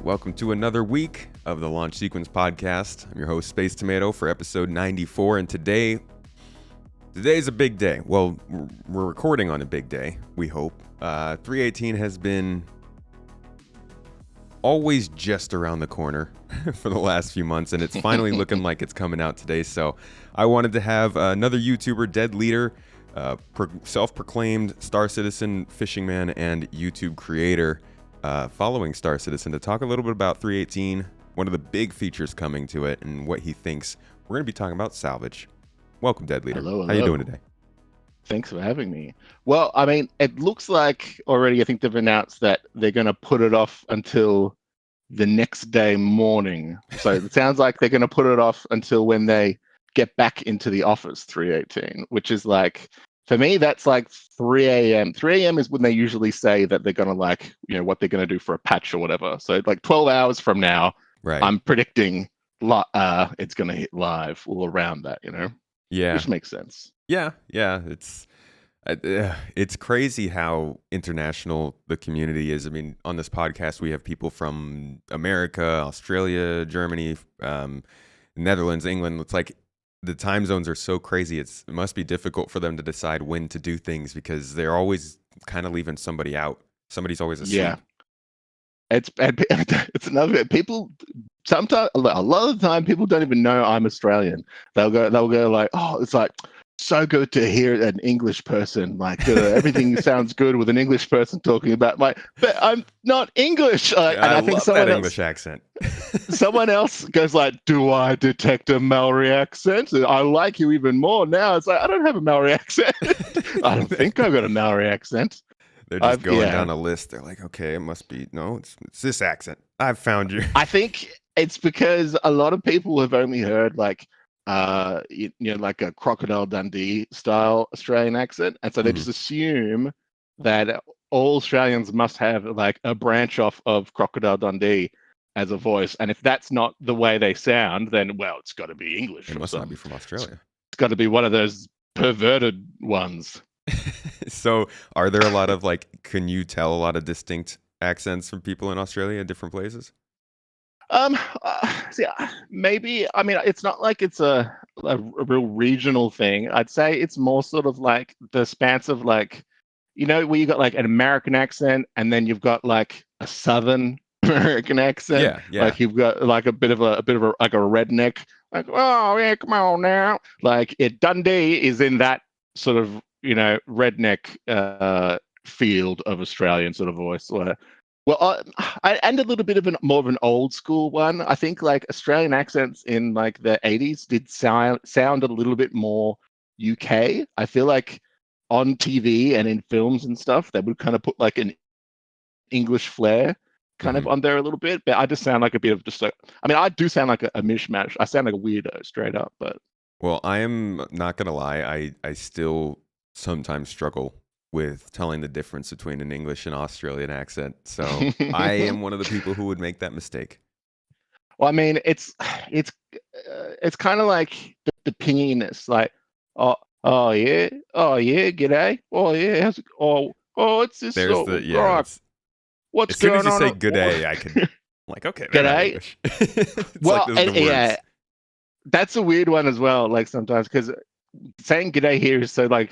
Welcome to another week of the Launch Sequence Podcast. I'm your host, Space Tomato, for episode 94, and today's a big day. Well, we're recording on a big day, we hope. 318 has been always just around the corner for the last few months, and it's finally looking like it's coming out today. So I wanted to have another YouTuber, Dedleader, self-proclaimed Star Citizen fishing man and YouTube creator, following Star Citizen, to talk a little bit about 318, one of the big features coming to it, and what he thinks. We're going to be talking about Salvage. Welcome, Dedleader. Hello. How you doing today? Thanks for having me. Well, I mean, it looks like already, I think they've announced that they're going to put it off until the next day morning. So it sounds like they're going to put it off until when they get back into the office, 318, which is like, for me, that's like 3 a.m. 3 a.m. is when they usually say that they're going to what they're going to do for a patch or whatever. So like 12 hours from now, Right. I'm predicting it's going to hit live all around that, Yeah. Which makes sense. Yeah. It's crazy how international the community is. I mean, on this podcast, we have people from America, Australia, Germany, Netherlands, England. It's like the time zones are so crazy. It must be difficult for them to decide when to do things, because they're always kind of leaving somebody out. Somebody's always asleep. Yeah. It's another people. Sometimes, a lot of the time, people don't even know I'm Australian. They'll go like, "Oh, it's like so good to hear an English person. Like everything sounds good with an English person talking about but I'm not English." And I think love someone that else, English accent. someone else goes like, "Do I detect a Maori accent? I like you even more now." It's like, I don't have a Maori accent. I don't think I've got a Maori accent. They're just going down a list. They're like, okay, it must be, no, it's this accent. I've found you. I think it's because a lot of people have only heard like like a Crocodile Dundee style Australian accent, and so they just assume that all Australians must have like a branch off of Crocodile Dundee as a voice, and if that's not the way they sound, then it's got to be English. It must not be from Australia. It's got to be one of those perverted ones. So are there a lot of can you tell a lot of distinct accents from people in Australia in different places? Maybe. I mean, it's not like it's a real regional thing. I'd say it's more sort of like the spans of where you got like an American accent, and then you've got like a Southern American accent. Yeah. Like you've got like a bit of a like a redneck. Like, oh yeah, come on now. Like Dundee is in that sort of redneck field of Australian sort of voice. And a little bit of more of an old school one. I think like Australian accents in like the 80s did sound a little bit more UK. I feel like on TV and in films and stuff, they would kind of put like an English flair kind of on there a little bit. But I just sound like a bit of I do sound like a mishmash. I sound like a weirdo straight up. But well, I am not gonna lie. I still sometimes struggle with telling the difference between an English and Australian accent. So I am one of the people who would make that mistake. Well, I mean, it's kind of like the pinginess, like, oh yeah, g'day, oh yeah, how's it, it's this, There's right. What's as soon going as you on? say g'day, I can like, okay, g'day. Yeah, that's a weird one as well. Like sometimes, because saying g'day here is so like,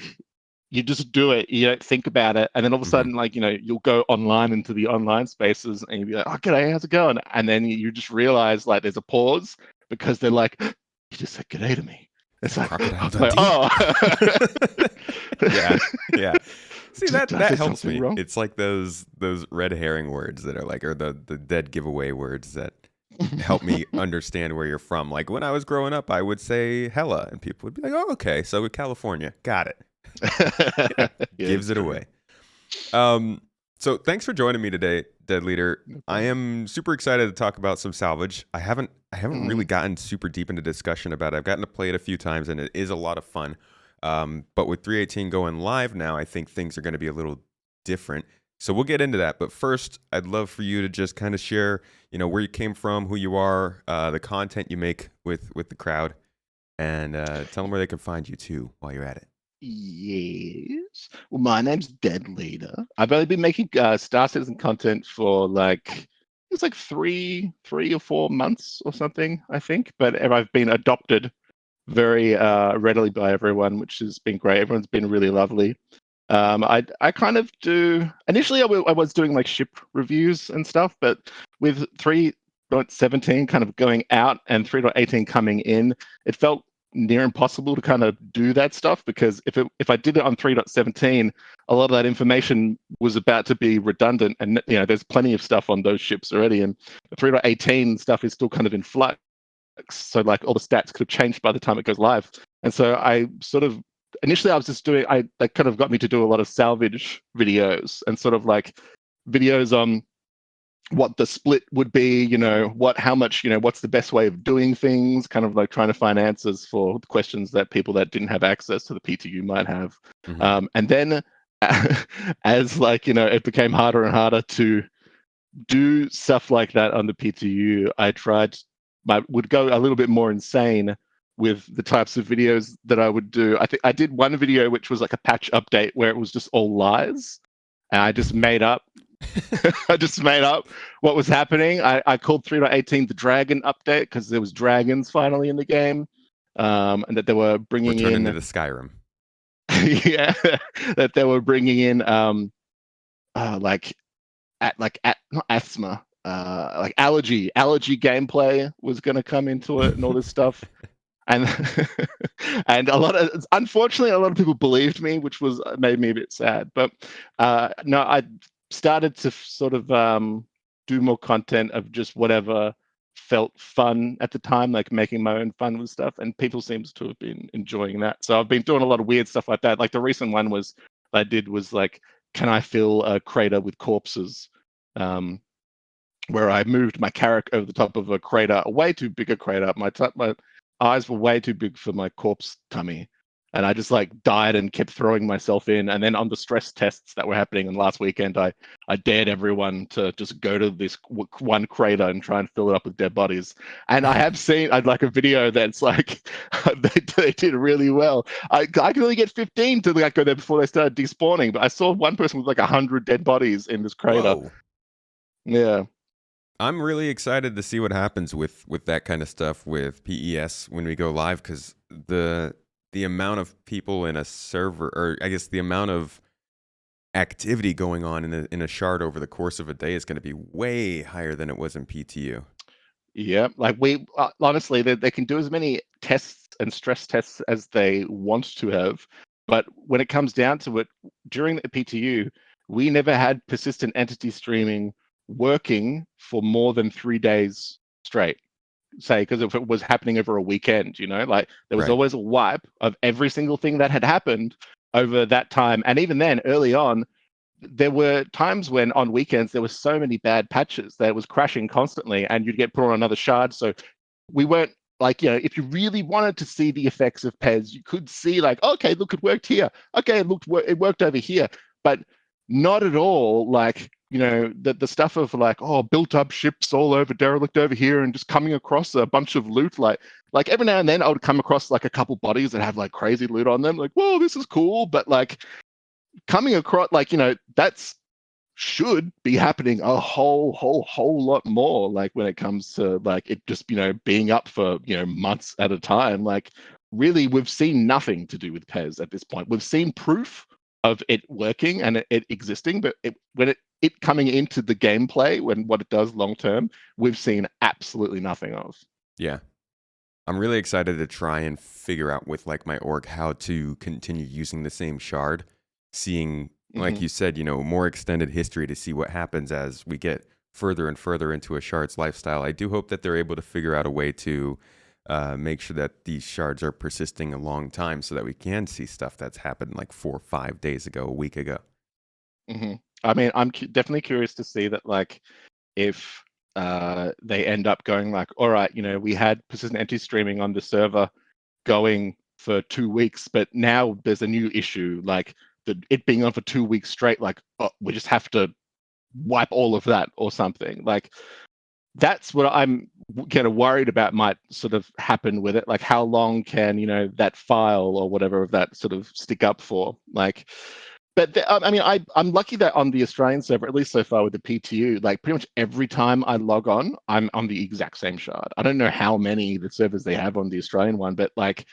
you just do it, you don't think about it, and then all of a sudden, you'll go online into the online spaces and you'll be like, "Oh, g'day, how's it going?" And then you just realize like there's a pause because they're like, "You just said g'day to me." It's like, oh, yeah. See, that helps me. Wrong? It's like those red herring words that are like, or the dead giveaway words that help me understand where you're from. Like when I was growing up, I would say hella, and people would be like, "Oh, okay, so with California, got it." Gives it away. So thanks for joining me today, Dedleader. I am super excited to talk about some Salvage. I haven't really gotten super deep into discussion about it. I've gotten to play it a few times, and it is a lot of fun. But with 318 going live now, I think things are going to be a little different. So we'll get into that. But first, I'd love for you to just kind of share, where you came from, who you are, the content you make with the crowd, and tell them where they can find you too while you're at it. Yes. Well, my name's Dedleader. I've only been making Star Citizen content for like it's like 3 or 4 months or something, I think. But I've been adopted very readily by everyone, which has been great. Everyone's been really lovely. I kind of do initially I was doing like ship reviews and stuff, but with 3.17 kind of going out and 3.18 coming in, it felt near impossible to kind of do that stuff, because if I did it on 3.17, a lot of that information was about to be redundant, and there's plenty of stuff on those ships already, and the 3.18 stuff is still kind of in flux. So like all the stats could have changed by the time it goes live. And so I sort of initially I was just doing that kind of got me to do a lot of salvage videos and sort of like videos on what the split would be, how much, what's the best way of doing things, kind of like trying to find answers for questions that people that didn't have access to the PTU might have. And then as like, it became harder and harder to do stuff like that on the PTU, would go a little bit more insane with the types of videos that I would do. I think I did one video which was like a patch update where it was just all lies, and I just made up. I just made up what was happening. I called 3.18 the dragon update because there was dragons finally in the game, and that they were bringing Return in into the Skyrim. yeah, that they were bringing in like not asthma, like allergy gameplay was going to come into it and all this stuff. And and unfortunately a lot of people believed me, which was made me a bit sad. But no, I started to sort of do more content of just whatever felt fun at the time, like making my own fun with stuff, and people seems to have been enjoying that. So I've been doing a lot of weird stuff like that. Like the recent one I did was like, can I fill a crater with corpses? Where I moved my carrack over the top of a crater, a way too big a crater. My eyes were way too big for my corpse tummy, and I just like died and kept throwing myself in. And then on the stress tests that were happening on last weekend, I dared everyone to just go to this one crater and try and fill it up with dead bodies. And I have seen I'd like a video that's like they did really well. I could only get 15 to like go there before they started despawning, but I saw one person with like 100 dead bodies in this crater. Whoa. Yeah. I'm really excited to see what happens with that kind of stuff with PES when we go live, because the amount of people in a server, or I guess the amount of activity going on in a shard over the course of a day is going to be way higher than it was in PTU. Yeah, like we honestly, they can do as many tests and stress tests as they want to have, but when it comes down to it, during the PTU, we never had persistent entity streaming working for more than 3 days straight. Say, because if it was happening over a weekend, like there was Right. always a wipe of every single thing that had happened over that time. And even then, early on, there were times when on weekends there were so many bad patches that it was crashing constantly, and you'd get put on another shard. So we weren't like, if you really wanted to see the effects of PES, you could see like, okay, look, it worked here. Okay, it worked over here, but not at all like, the stuff of like, oh, built up ships all over derelict over here and just coming across a bunch of loot. Like every now and then I would come across like a couple bodies that have like crazy loot on them. Like, whoa, this is cool. But like coming across like, that's should be happening a whole lot more, like when it comes to like it just being up for months at a time. Like really we've seen nothing to do with PES at this point. We've seen proof of it working and it existing, but when it coming into the gameplay, when what it does long term, we've seen absolutely nothing of. Yeah. I'm really excited to try and figure out with like my org how to continue using the same shard, seeing, like you said, more extended history to see what happens as we get further and further into a shard's lifestyle. I do hope that they're able to figure out a way to make sure that these shards are persisting a long time so that we can see stuff that's happened like 4 or 5 days ago, a week ago. I mean, I'm definitely curious to see that, like, if they end up going like, all right, we had persistent entity streaming on the server going for 2 weeks, but now there's a new issue, like it being on for 2 weeks straight. Like, oh, we just have to wipe all of that or something. Like, that's what I'm kind of worried about might sort of happen with it. Like, how long can that file or whatever of that sort of stick up for? Like, But I mean, I'm lucky that on the Australian server, at least so far with the PTU, like pretty much every time I log on, I'm on the exact same shard. I don't know how many the servers they have on the Australian one, but like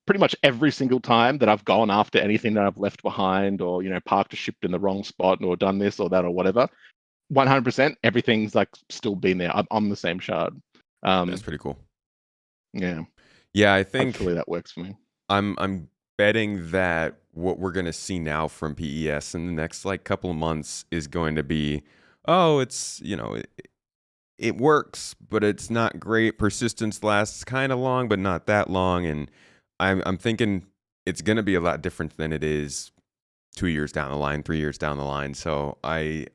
pretty much every single time that I've gone after anything that I've left behind, or parked a ship in the wrong spot, or done this or that or whatever, 100% everything's like still been there. I'm on the same shard. That's Um, pretty cool. yeah, Yeah, I think hopefully that works for me. I'm betting that what we're gonna see now from PES in the next like couple of months is going to be, oh, it's it works, but it's not great. Persistence lasts kind of long, but not that long. And I'm thinking it's gonna be a lot different than it is 2 years down the line, 3 years down the line. So I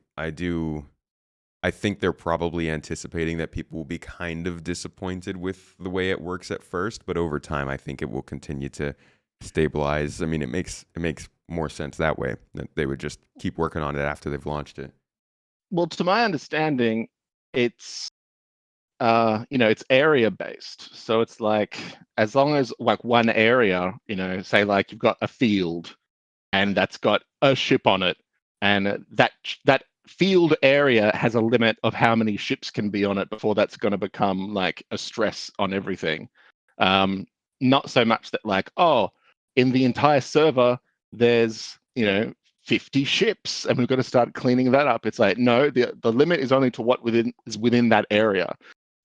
think they're probably anticipating that people will be kind of disappointed with the way it works at first, but over time, I think it will continue to stabilize. I mean, it makes more sense that way, that they would just keep working on it after they've launched it. Well, to my understanding, it's it's area based. So it's like as long as like one area, say like you've got a field and that's got a ship on it, and that field area has a limit of how many ships can be on it before that's going to become like a stress on everything. Um, Not so much that like, oh, in the entire server there's 50 ships and we've got to start cleaning that up. It's like, no, the limit is only to what is within that area.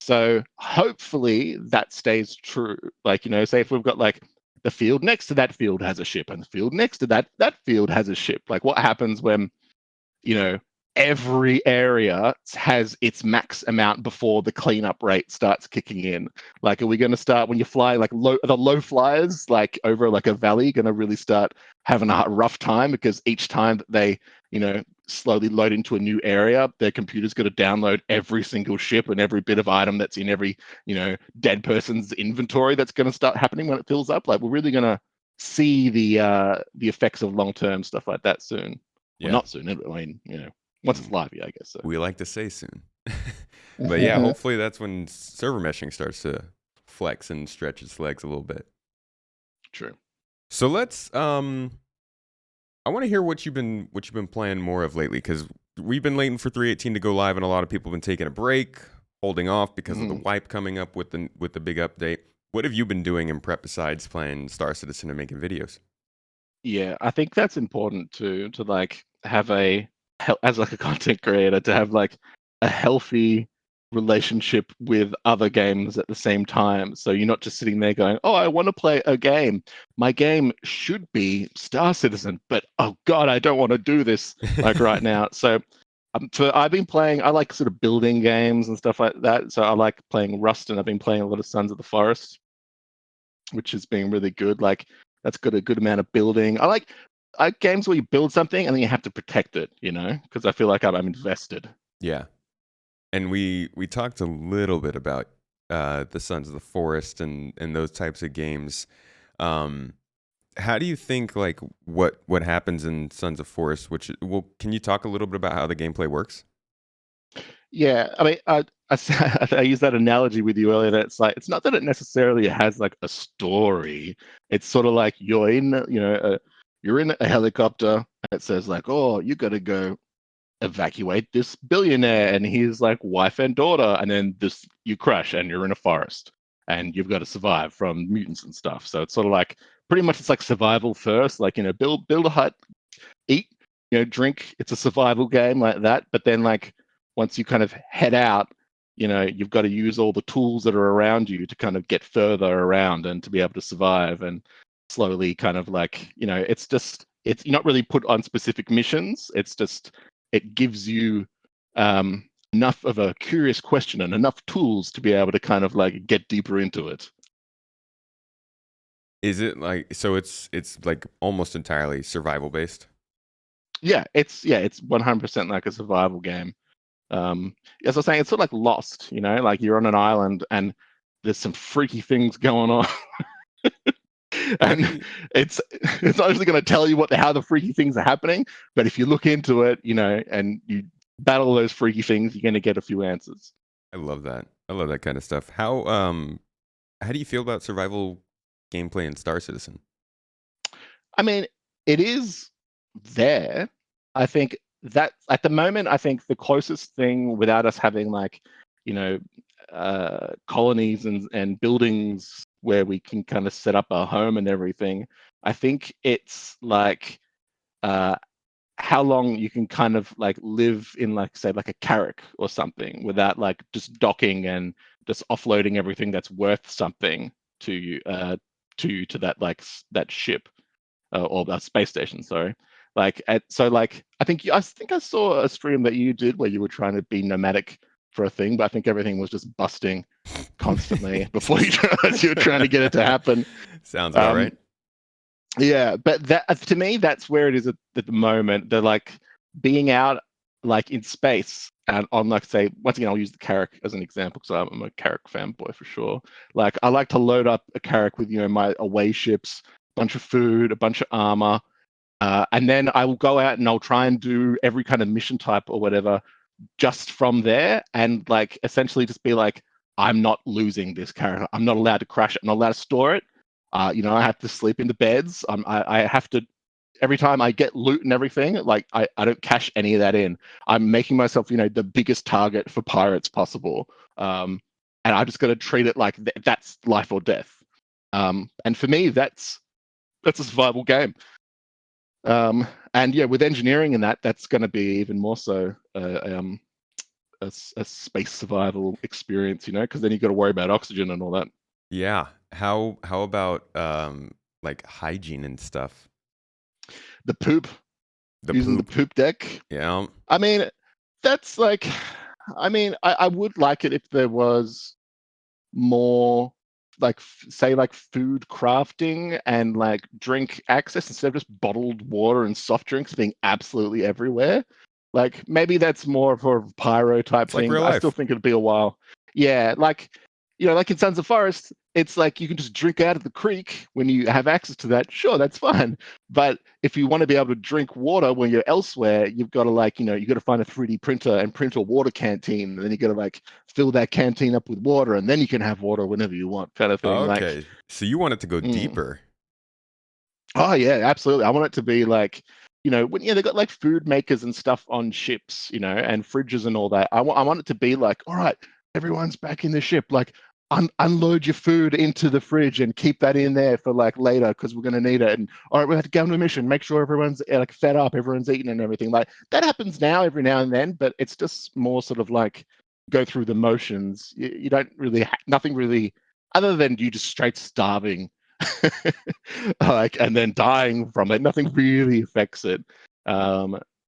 So hopefully that stays true. Like, say if we've got like the field next to that field has a ship, and the field next to that field has a ship. Like, what happens when you know every area has its max amount before the cleanup rate starts kicking in? Like, are we going to start when you fly like the low flyers like over like a valley going to really start having a rough time because each time that they slowly load into a new area, their computer's going to download every single ship and every bit of item that's in every dead person's inventory that's going to start happening when it fills up? Like, we're really going to see the effects of long term stuff like that soon. Well, Yeah, not soon. I mean, once it's live, yeah, I guess so. we like to say soon. But yeah, hopefully that's when server meshing starts to flex and stretch its legs a little bit. True. So let's I want to hear what you've been playing more of lately, because we've been waiting for 318 to go live, and a lot of people have been taking a break, holding off because of the Mhm. wipe coming up with the big update. What have you been doing in prep besides playing Star Citizen and making videos? Yeah, I think that's important to like have as like a content creator to have like a healthy relationship with other games at the same time. So you're not just sitting there going, "Oh, I want to play a game. My game should be Star Citizen, but oh God, I don't want to do this like right now." So I've been playing. I like sort of building games and stuff like that. So I like playing Rust, and I've been playing a lot of Sons of the Forest, which has been really good. Like, that's got a good amount of building. I like games where you build something and then you have to protect it, because I feel like I'm invested. Yeah, and we talked a little bit about the Sons of the Forest and those types of games. Um, how do you think, like, what happens in Sons of Forest? Which, well, can you talk a little bit about how the gameplay works? Yeah, I mean, I used that analogy with you earlier. That it's like it's not that it necessarily has like a story. It's sort of like you're in a helicopter and it says like, oh, you got to go evacuate this billionaire and his like wife and daughter, and then this you crash and you're in a forest and you've got to survive from mutants and stuff. So it's sort of like pretty much it's like survival first, like build a hut, eat, drink. It's a survival game like that. But then like once you kind of head out, you've got to use all the tools that are around you to kind of get further around and to be able to survive and slowly kind of like it's you're not really put on specific missions. It's just it gives you enough of a curious question and enough tools to be able to kind of like get deeper into it. Is it like, so it's like almost entirely survival based? It's 100% like a survival game. As I was saying, it's sort of like Lost, like you're on an island and there's some freaky things going on. How do And you it's not actually going to tell you how the freaky things are happening, but if you look into it, and you battle those freaky things, you're going to get a few answers. I love that. I love that kind of stuff. How do you feel about survival gameplay in Star Citizen? I mean, it is there, I think that at the moment, I think the closest thing without us having like, you know, colonies and buildings where we can kind of set up our home and everything, I think it's like uh, how long you can kind of like live in like say like a carrack or something without like just docking and just offloading everything that's worth something to you to that like that ship or that space station, sorry. So like I think I saw a stream that you did where you were trying to be nomadic for a thing, but I think everything was just busting constantly before you realized you were trying to get it to happen. Sounds about um right. yeah, but that to me, that's where it is at the moment. They're like being out like in space and on like say once again I'll use the Carrack as an example because I'm a Carrack fanboy for sure. Like I like to load up a Carrack with my away ships, bunch of food, a bunch of armor, and then I will go out and I'll try and do every kind of mission type or whatever just from there, and like essentially just be like, I'm not losing this character. I'm not allowed to crash it. I'm not allowed to store it. I have to sleep in the beds. I have to every time I get loot and everything, like I don't cash any of that in. I'm making myself, the biggest target for pirates possible. And I just got to treat it like that's life or death. And for me, that's a survival game. And yeah, with engineering and that's going to be even more so a space survival experience, because then you got to worry about oxygen and all that. Yeah. How about like hygiene and stuff? The poop, The using the poop. poop deck. Yeah. I mean, that's like, I would like it if there was more like say like food crafting and like drink access instead of just bottled water and soft drinks being absolutely everywhere. Like maybe that's more of a pyro type It's like thing, real but I still life. think it'd be a while. Yeah, like like in Sons of Forest, it's like you can just drink out of the creek when you have access to that. Sure, that's fine. But if you want to be able to drink water when you're elsewhere, you've got to like, you got to find a 3D printer and print a water canteen. And then you got to like fill that canteen up with water, and then you can have water whenever you want, kind of thing. Like, Okay. So you want it to go mm. deeper. Oh yeah, absolutely. I want it to be like, when they got like food makers and stuff on ships, and fridges and all that. I want it to be like, all right, everyone's back in the ship. Like, unload your food into the fridge and keep that in there for like later because we're gonna need it. And all right, we have to go on a mission. Make sure everyone's like fed up, everyone's eating and everything. Like that happens now every now and then, but it's just more sort of like go through the motions. You don't really nothing really other than you just straight starving like and then dying from it. Nothing really affects it.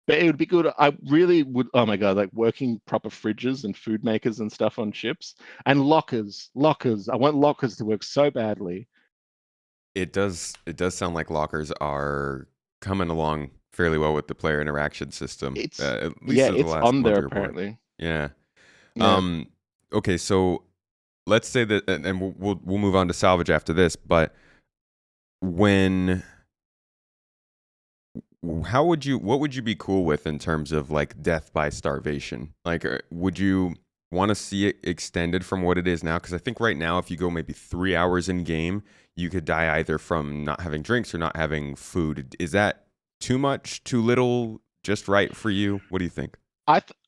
But it would be good. I really would. Oh my god, like working proper fridges and food makers and stuff on ships and lockers. Lockers. I want lockers to work so badly. It does sound like lockers are coming along fairly well with the player interaction system. It's At least yeah, in the it's last on there monthly report. apparently. Yeah. Yeah. Um okay, so let's say that and we'll move on to salvage after this, but when what would you be cool with in terms of like death by starvation? Like would you want to see it extended from what it is now? Because I think right now if you go maybe 3 hours in game, you could die either from not having drinks or not having food. Is that too much, too little, just right for you? What do you think?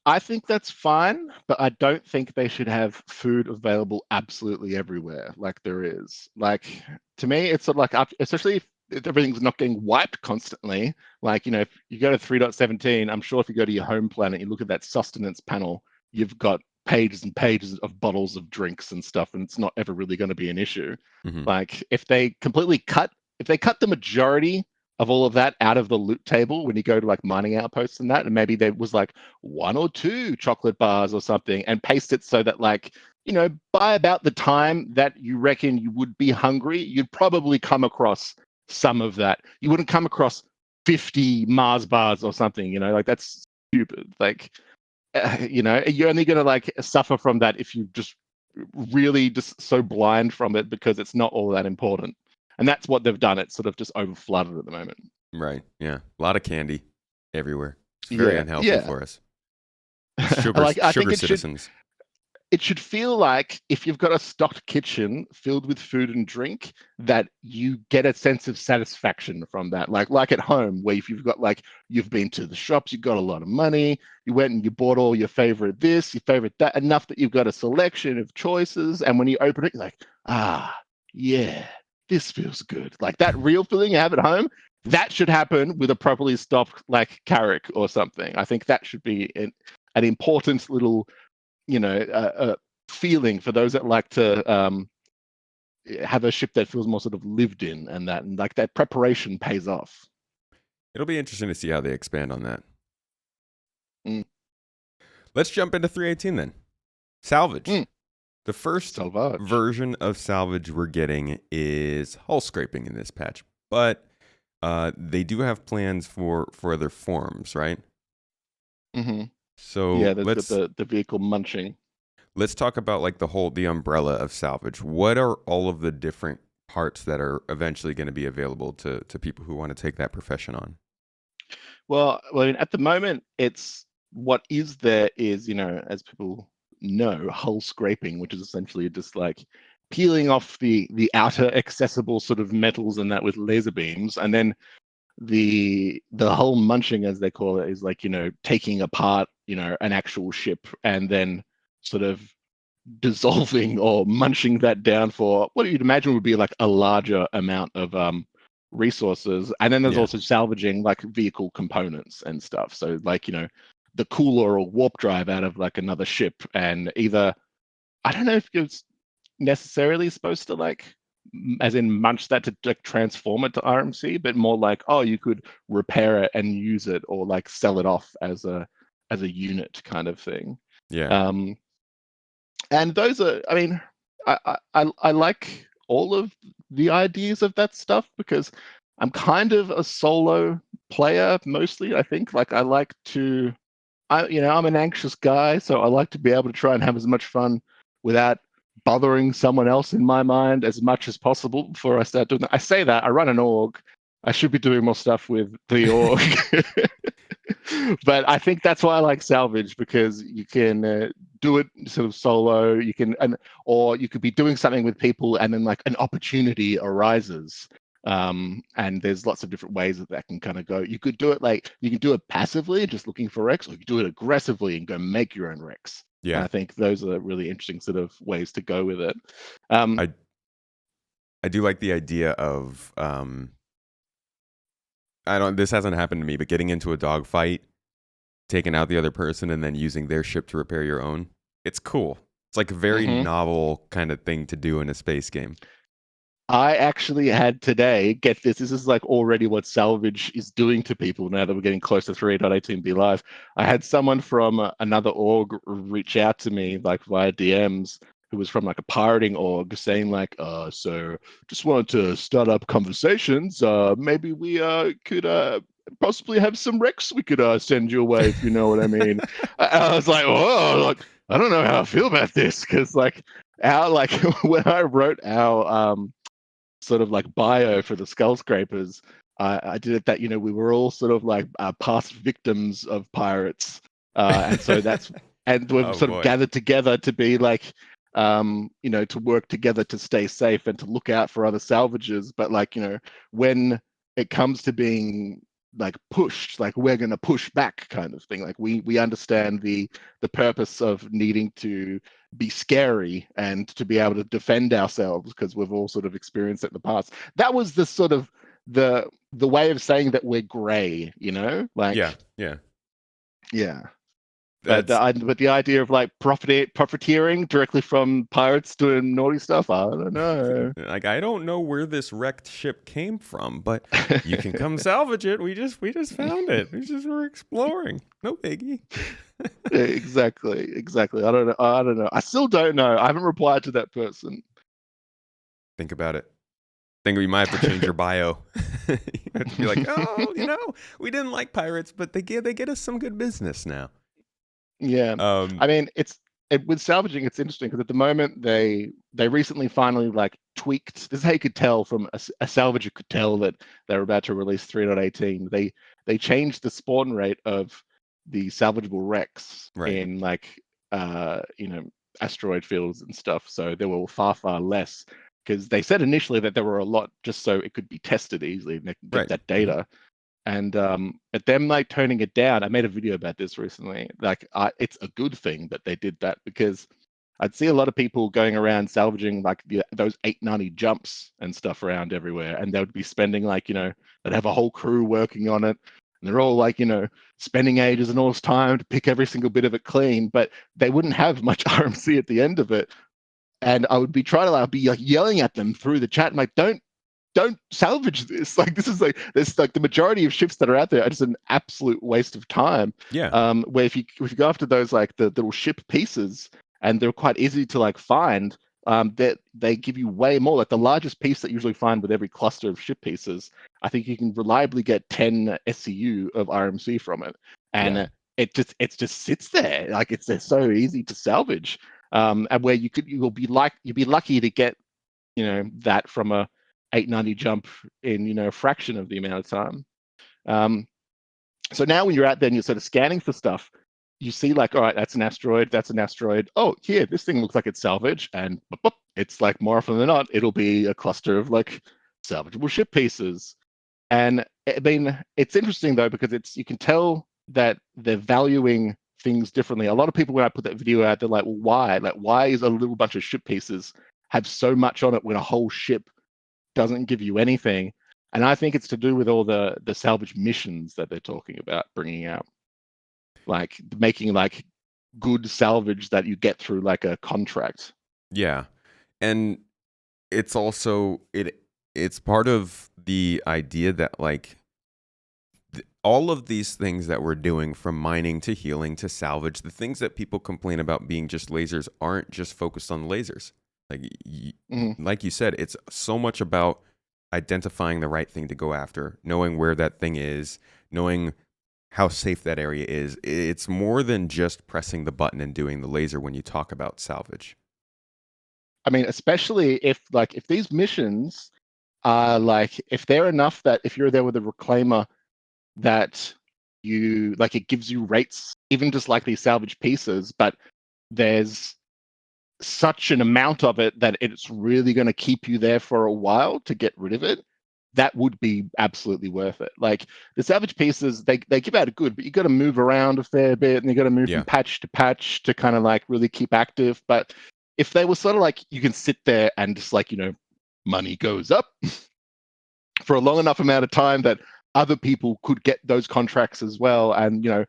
I think that's fine, but I don't think they should have food available absolutely everywhere like there is. Like to me, it's sort of like especially if everything's not getting wiped constantly. Like if you go to 3.17, I'm sure if you go to your home planet, you look at that sustenance panel, you've got pages and pages of bottles of drinks and stuff, and it's not ever really going to be an issue. Hmm. Like if they cut the majority of all of that out of the loot table when you go to like mining outposts and that, and maybe there was like one or two chocolate bars or something, and paste it so that like by about the time that you reckon you would be hungry, you'd probably come across some of that. You wouldn't come across 50 Mars bars or something. Like that's stupid. Like you're only going to like suffer from that if you just really just so blind from it because it's not all that important. And that's what they've done. It's sort of just over flooded at the moment. Right. Yeah. A lot of candy everywhere. It's very Yeah, unhealthy yeah. for us. Sugar Like I think sugar it should. citizens. it should feel like if you've got a stocked kitchen filled with food and drink, that you get a sense of satisfaction from that. Like at home, where if you've got like you've been to the shops, you've got a lot of money, you went and you bought all your favorite this, your favorite that, enough that you've got a selection of choices, and when you open it, you're like, ah, yeah, this feels good. Like that real feeling you have at home, that should happen with a properly stocked like Carrick or something. I think that should be an important little, feeling for those that like to have a ship that feels more sort of lived in, and like that preparation pays off. It'll be interesting to see how they expand on that. Mm. Let's jump into 318 then. Salvage. Mm. The first Salvage version of Salvage we're getting is hull scraping in this patch, but they do have plans for other forms, right? Mm-hmm. So Yeah, there's the vehicle munching. Let's talk about like the umbrella of Salvage. What are all of the different parts that are eventually going to be available to people who want to take that profession on? Well, I mean, at the moment, it's what is there is, as people know, hull scraping, which is essentially just like peeling off the outer accessible sort of metals and that with laser beams, and then the hull munching, as they call it, is like taking apart an actual ship and then sort of dissolving or munching that down for what you'd imagine would be like a larger amount of resources. And then there's Yeah. also salvaging like vehicle components and stuff. So like, the cooler or warp drive out of like another ship, and either, I don't know if it's necessarily supposed to like as in munch that to like transform it to RMC, but more like, oh, you could repair it and use it or like sell it off as a unit kind of thing. Yeah. And those are, I mean, I like all of the ideas of that stuff because I'm kind of a solo player mostly. I think like I like to, I'm an anxious guy, so I like to be able to try and have as much fun without bothering someone else in my mind as much as possible before I start doing that. I say that I run an org. I should be doing more stuff with the org. But I think that's why I like Salvage, because you can do it sort of solo. You can, or you could be doing something with people, and then like an opportunity arises. And there's lots of different ways that can kind of go. You could do it like you can do it passively, just looking for Rex, or you can do it aggressively and go make your own Rex. And Yeah. I think those are really interesting sort of ways to go with it. I do like the idea of this hasn't happened to me, but getting into a dogfight, taking out the other person, and then using their ship to repair your own. It's cool. It's like a very novel kind of thing to do in a space game. I actually had today, get this is like already what Salvage is doing to people now that we're getting close to 3.18 be live. I had someone from another org reach out to me like via DMs, who was from like a pirating org, saying like, so just wanted to start up conversations. Maybe we could possibly have some Rex we could send your way, if you know what I mean. I was like, whoa, like, I don't know how I feel about this, because like when I wrote our sort of like bio for the Skull Scrapers, I did it that we were all sort of like past victims of pirates, and so and we've sort of gathered together to be like, to work together to stay safe and to look out for other salvages. But like when it comes to being like pushed, like we're going to push back kind of thing. Like we understand the purpose of needing to be scary and to be able to defend ourselves, because we've all sort of experienced it in the past. That was the sort of the way of saying that we're gray, like yeah. But the idea of like profiteering directly from pirates doing naughty stuff, I don't know. Like, I don't know where this wrecked ship came from, but you can come salvage it. We just found it. We're exploring. No biggie. Exactly. I don't know. I still don't know. I haven't replied to that person. Think about it. Think we might have to change your bio. You have to be like, oh, we didn't like pirates, but they get us some good business now. Yeah. I mean, with salvaging, it's interesting because at the moment they recently finally like tweaked. This is how you could tell from a salvager could tell that they're about to release 3.18. They changed the spawn rate of the salvageable Rex in like asteroid fields and stuff. So there were far, far less, because they said initially that there were a lot just so it could be tested easily and they could get Right. that data. And but them like toning it down, I made a video about this recently. Like, it's a good thing that they did that, because I'd see a lot of people going around salvaging like those 890 jumps and stuff around everywhere, and they would be spending like, they'd have a whole crew working on it, and they're all like, spending ages and all this time to pick every single bit of it clean, but they wouldn't have much RMC at the end of it. And I would be trying to, I'd be like yelling at them through the chat, and like, don't salvage this. Like, this is like, there's like the majority of ships that are out there are just an absolute waste of time. Yeah. Where if you go after those like the little ship pieces, and they're quite easy to like find, that they give you way more. Like the largest piece that you usually find with every cluster of ship pieces, I think you can reliably get 10 SCU of RMC from it, and Yeah. it just sits there. Like, it's so easy to salvage, and where you'll be lucky to get that from a 890 jump in a fraction of the amount of time. So now when you're out there and you're sort of scanning for stuff, you see like, all right, that's an asteroid. Oh, here, this thing looks like it's salvage, and boop, boop, it's like more often than not, it'll be a cluster of like salvageable ship pieces. And I mean, it's interesting though, because you can tell that they're valuing things differently. A lot of people, when I put that video out, they're like, well, why? Like, why is a little bunch of ship pieces have so much on it when a whole ship doesn't give you anything? And I think it's to do with all the salvage missions that they're talking about bringing out, like making like good salvage that you get through like a contract. Yeah. And it's also it's part of the idea that like all of these things that we're doing, from mining to healing to salvage, the things that people complain about being just lasers aren't just focused on lasers. Like like you said, it's so much about identifying the right thing to go after, knowing where that thing is, knowing how safe that area is. It's more than just pressing the button and doing the laser when you talk about salvage. I mean, especially if these missions are like, if they're enough that if you're there with a reclaimer, that you like, it gives you rates, even just like these salvage pieces, but there's such an amount of it that it's really going to keep you there for a while to get rid of it, that would be absolutely worth it. Like the salvage pieces, they give out a good, but you got to move around a fair bit, and you got to move from patch to patch to kind of like really keep active. But if they were sort of like, you can sit there and just like, money goes up for a long enough amount of time that other people could get those contracts as well, and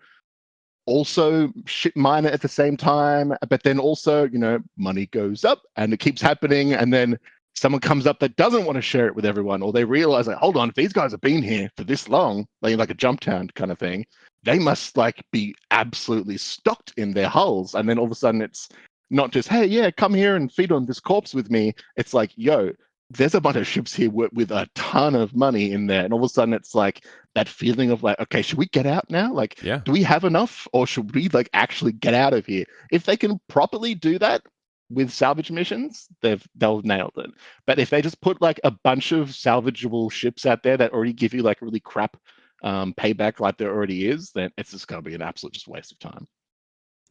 also ship mine it at the same time, but then also money goes up and it keeps happening, and then someone comes up that doesn't want to share it with everyone, or they realize like, hold on, if these guys have been here for this long, like a jump town kind of thing, they must like be absolutely stocked in their hulls. And then all of a sudden it's not just, hey, yeah, come here and feed on this corpse with me. It's like, yo, there's a bunch of ships here with a ton of money in there. And all of a sudden it's like that feeling of like, okay, should we get out now? Like, do we have enough, or should we like actually get out of here? If they can properly do that with salvage missions, they'll nailed it. But if they just put like a bunch of salvageable ships out there that already give you like really crap payback like there already is, then it's just going to be an absolute just waste of time.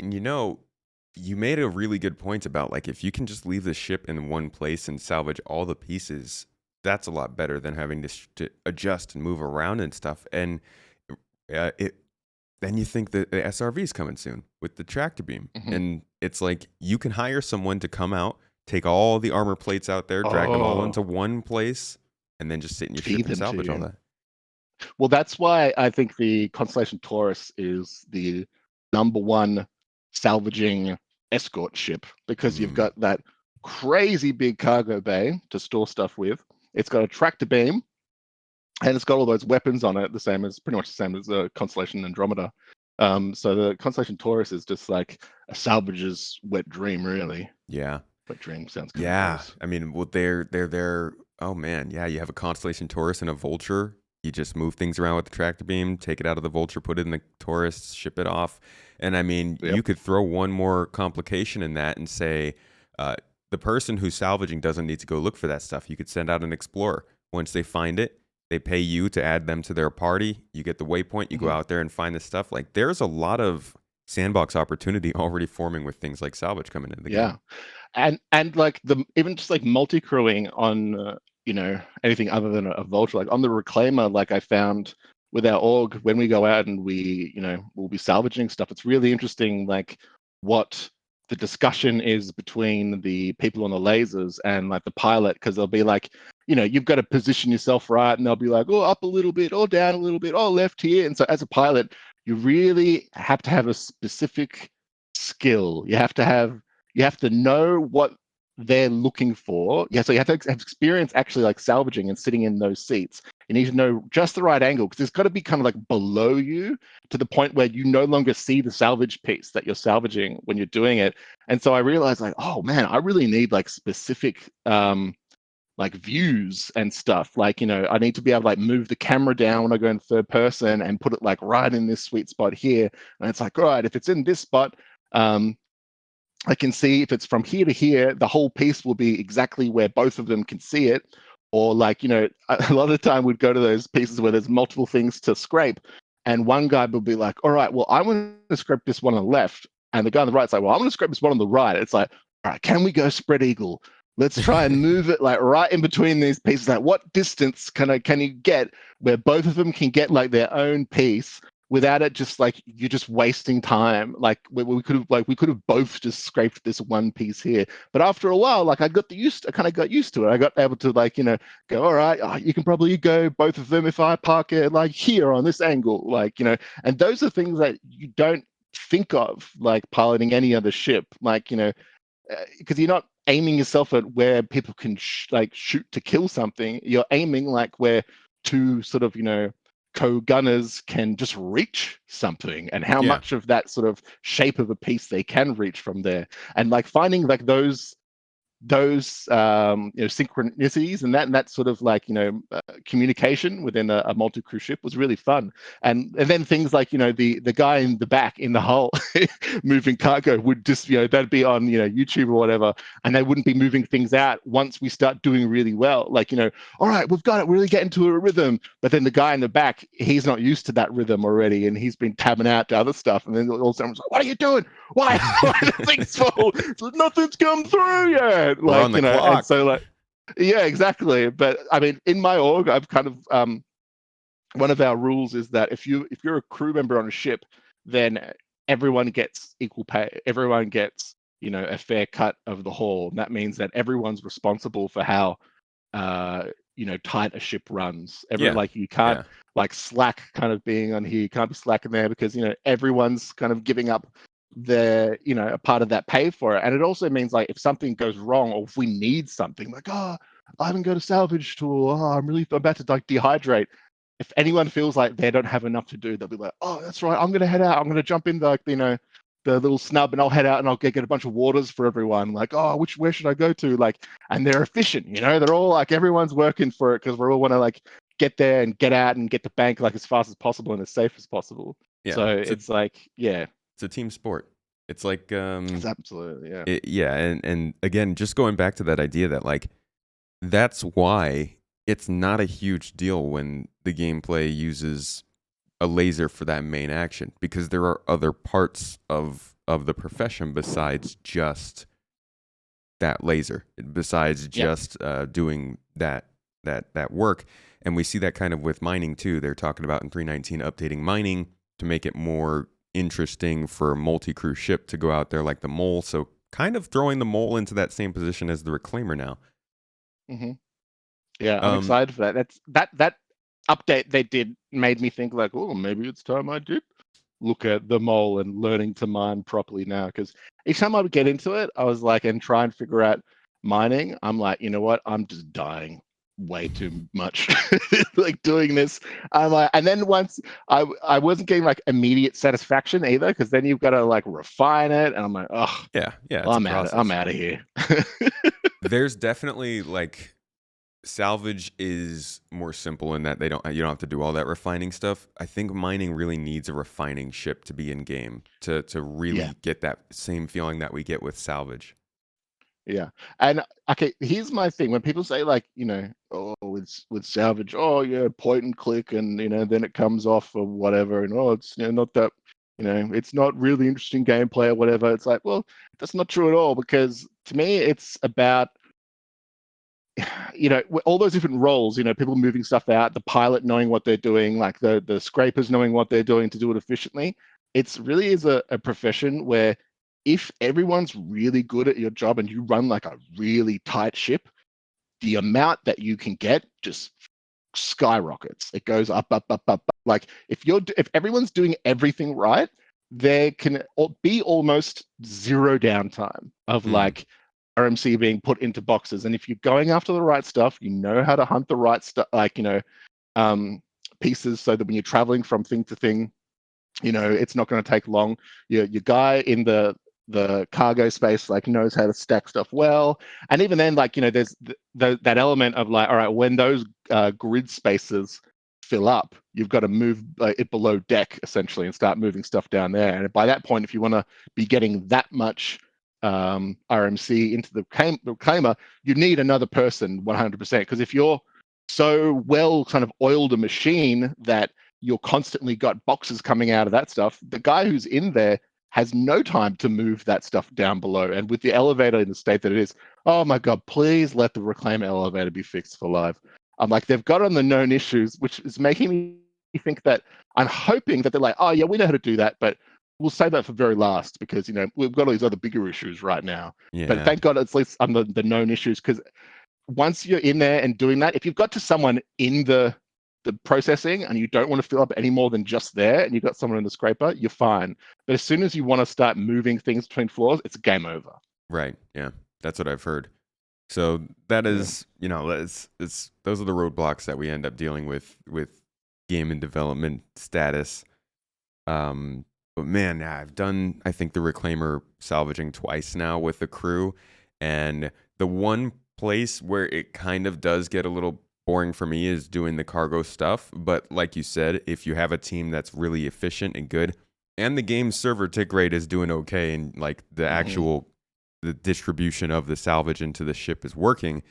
And you made a really good point about like, if you can just leave the ship in one place and salvage all the pieces, that's a lot better than having to adjust and move around and stuff. And then you think that the SRV is coming soon with the tractor beam, and it's like you can hire someone to come out, take all the armor plates out there, drag them all into one place, and then just sit in your ship and salvage all that. Well, that's why I think the Constellation Taurus is the #1 salvaging escort ship, because you've got that crazy big cargo bay to store stuff with. It's got a tractor beam, and it's got all those weapons on it, pretty much the same as the Constellation Andromeda. So the Constellation Taurus is just like a salvager's wet dream, really. Yeah. Wet dream sounds kind of gross. I mean, well, they're. Oh man, yeah. You have a Constellation Taurus and a Vulture. You just move things around with the tractor beam, take it out of the Vulture, put it in the Taurus, ship it off. And I mean, you could throw one more complication in that and say, the person who's salvaging doesn't need to go look for that stuff. You could send out an explorer. Once they find it, they pay you to add them to their party. You get the waypoint. You go out there and find the stuff. Like, there's a lot of sandbox opportunity already forming with things like Salvage coming into the game. And like even just like multi-crewing on anything other than a vulture, like on the reclaimer, like I found with our org when we go out and we'll be salvaging stuff, it's really interesting like what the discussion is between the people on the lasers and like the pilot, because they'll be like, you've got to position yourself right, and they'll be like, oh, up a little bit, or down a little bit, or left here. And so as a pilot, you really have to have a specific skill. You have to know what they're looking for. Yeah, so you have to have experience actually like salvaging and sitting in those seats. You need to know just the right angle, because it's got to be kind of like below you to the point where you no longer see the salvage piece that you're salvaging when you're doing it. And so I realized like, oh man, I really need like specific like views and stuff. Like, I need to be able to like move the camera down when I go in third person and put it like right in this sweet spot here. And it's like, all right, if it's in this spot, I can see if it's from here to here, the whole piece will be exactly where both of them can see it. Or like, a lot of the time we'd go to those pieces where there's multiple things to scrape. And one guy will be like, all right, well, I want to scrape this one on the left. And the guy on the right's like, well, I'm going to scrape this one on the right. It's like, all right, can we go spread eagle? Let's try and move it like right in between these pieces. Like, what distance can you get where both of them can get like their own piece without it just like you're just wasting time? Like we could have both just scraped this one piece here, but after a while, like I kind of got used to it. I got able to like go, all right, you can probably go both of them if I park it like here on this angle, like and those are things that you don't think of like piloting any other ship, like because you're not aiming yourself at where people can like shoot to kill something. You're aiming like where two sort of co-gunners can just reach something, and how Yeah. much of that sort of shape of a piece they can reach from there, and like finding like those synchronicities and that sort of like communication within a multi-crew ship was really fun. And then things like the guy in the back in the hull moving cargo would just that'd be on YouTube or whatever, and they wouldn't be moving things out once we start doing really well, like all right, we've got it, we're really getting to a rhythm, but then the guy in the back, he's not used to that rhythm already, and he's been tabbing out to other stuff, and then all of a sudden, like, what are you doing? Why the thing's full? Nothing's come through yet. We're Like, on the and clock. so like, yeah, exactly. But I mean, in my org, I've kind of one of our rules is that if you're a crew member on a ship, then everyone gets equal pay. Everyone gets a fair cut of the haul. And that means that everyone's responsible for how tight a ship runs. Yeah. Like you can't Yeah. like slack kind of being on here. You can't be slacking there, because everyone's kind of giving up their a part of that pay for it. And it also means like if something goes wrong, or if we need something, like, oh, I haven't got a salvage tool, I'm about to like dehydrate. If anyone feels like they don't have enough to do, they'll be like, oh, that's right, I'm gonna head out, I'm gonna jump in the the little snub, and I'll head out and I'll get a bunch of waters for everyone. Like, oh, where should I go to? Like, and they're efficient, they're all like, everyone's working for it, because we all want to like get there and get out and get to bank like as fast as possible and as safe as possible. Yeah. So it's like, yeah, It's a team sport. It's like it's absolutely, yeah. yeah, and again, just going back to that idea that like that's why it's not a huge deal when the gameplay uses a laser for that main action, because there are other parts of the profession besides just that laser, besides just doing that work. And we see that kind of with mining too. They're talking about in 319 updating mining to make it more interesting for a multi-crew ship to go out there like the mole. So kind of throwing the mole into that same position as the reclaimer now. Mm-hmm. Yeah, I'm excited for that. That update they did made me think like, oh, maybe it's time I did look at the mole and learning to mine properly now. Because each time I would get into it, I was like, and try and figure out mining, I'm like, you know what? I'm just dying way too much like doing this. I'm like, and then once I wasn't getting like immediate satisfaction either, because then you've got to like refine it, and I'm like, oh, Yeah, it's well, a process. I'm out of here. There's definitely like salvage is more simple in that you don't have to do all that refining stuff. I think mining really needs a refining ship to be in game to really get that same feeling that we get with salvage. Yeah. And okay, here's my thing. When people say like, oh, with salvage, oh yeah, point and click, and then it comes off or whatever, and oh, it's not that, it's not really interesting gameplay or whatever. It's like, well, that's not true at all, because to me, it's about all those different roles, people moving stuff out, the pilot knowing what they're doing, like the scrapers knowing what they're doing to do it efficiently. It's really is a profession where if everyone's really good at your job and you run like a really tight ship, the amount that you can get just skyrockets. It goes up, up, up, up. Like if everyone's doing everything right, there can be almost zero downtime of like RMC being put into boxes. And if you're going after the right stuff, you know how to hunt the right stuff, like pieces, so that when you're traveling from thing to thing, it's not going to take long. Your guy in the cargo space like knows how to stack stuff well, and even then, like there's that element of like, all right, when those grid spaces fill up, you've got to move it below deck essentially and start moving stuff down there. And by that point, if you want to be getting that much RMC into the reclaimer, you need another person 100%, because if you're so well kind of oiled a machine that you're constantly got boxes coming out of that stuff, the guy who's in there has no time to move that stuff down below. And with the elevator in the state that it is, oh my God, please let the reclaimer elevator be fixed for life. I'm like, they've got on the known issues, which is making me think that I'm hoping that they're like, oh yeah, we know how to do that, but we'll save that for very last, because we've got all these other bigger issues right now. Yeah. But thank God it's at least on the known issues, because once you're in there and doing that, if you've got to someone in the processing and you don't want to fill up any more than just there, and you've got someone in the scraper, you're fine. But as soon as you want to start moving things between floors, it's game over. Right. Yeah. That's what I've heard. So that is, it's those are the roadblocks that we end up dealing with game and development status. But man, I've done, I think, the reclaimer salvaging twice now with the crew, and the one place where it kind of does get a little boring for me is doing the cargo stuff. But like you said, if you have a team that's really efficient and good, and the game's server tick rate is doing okay, and like the actual the distribution of the salvage into the ship is working,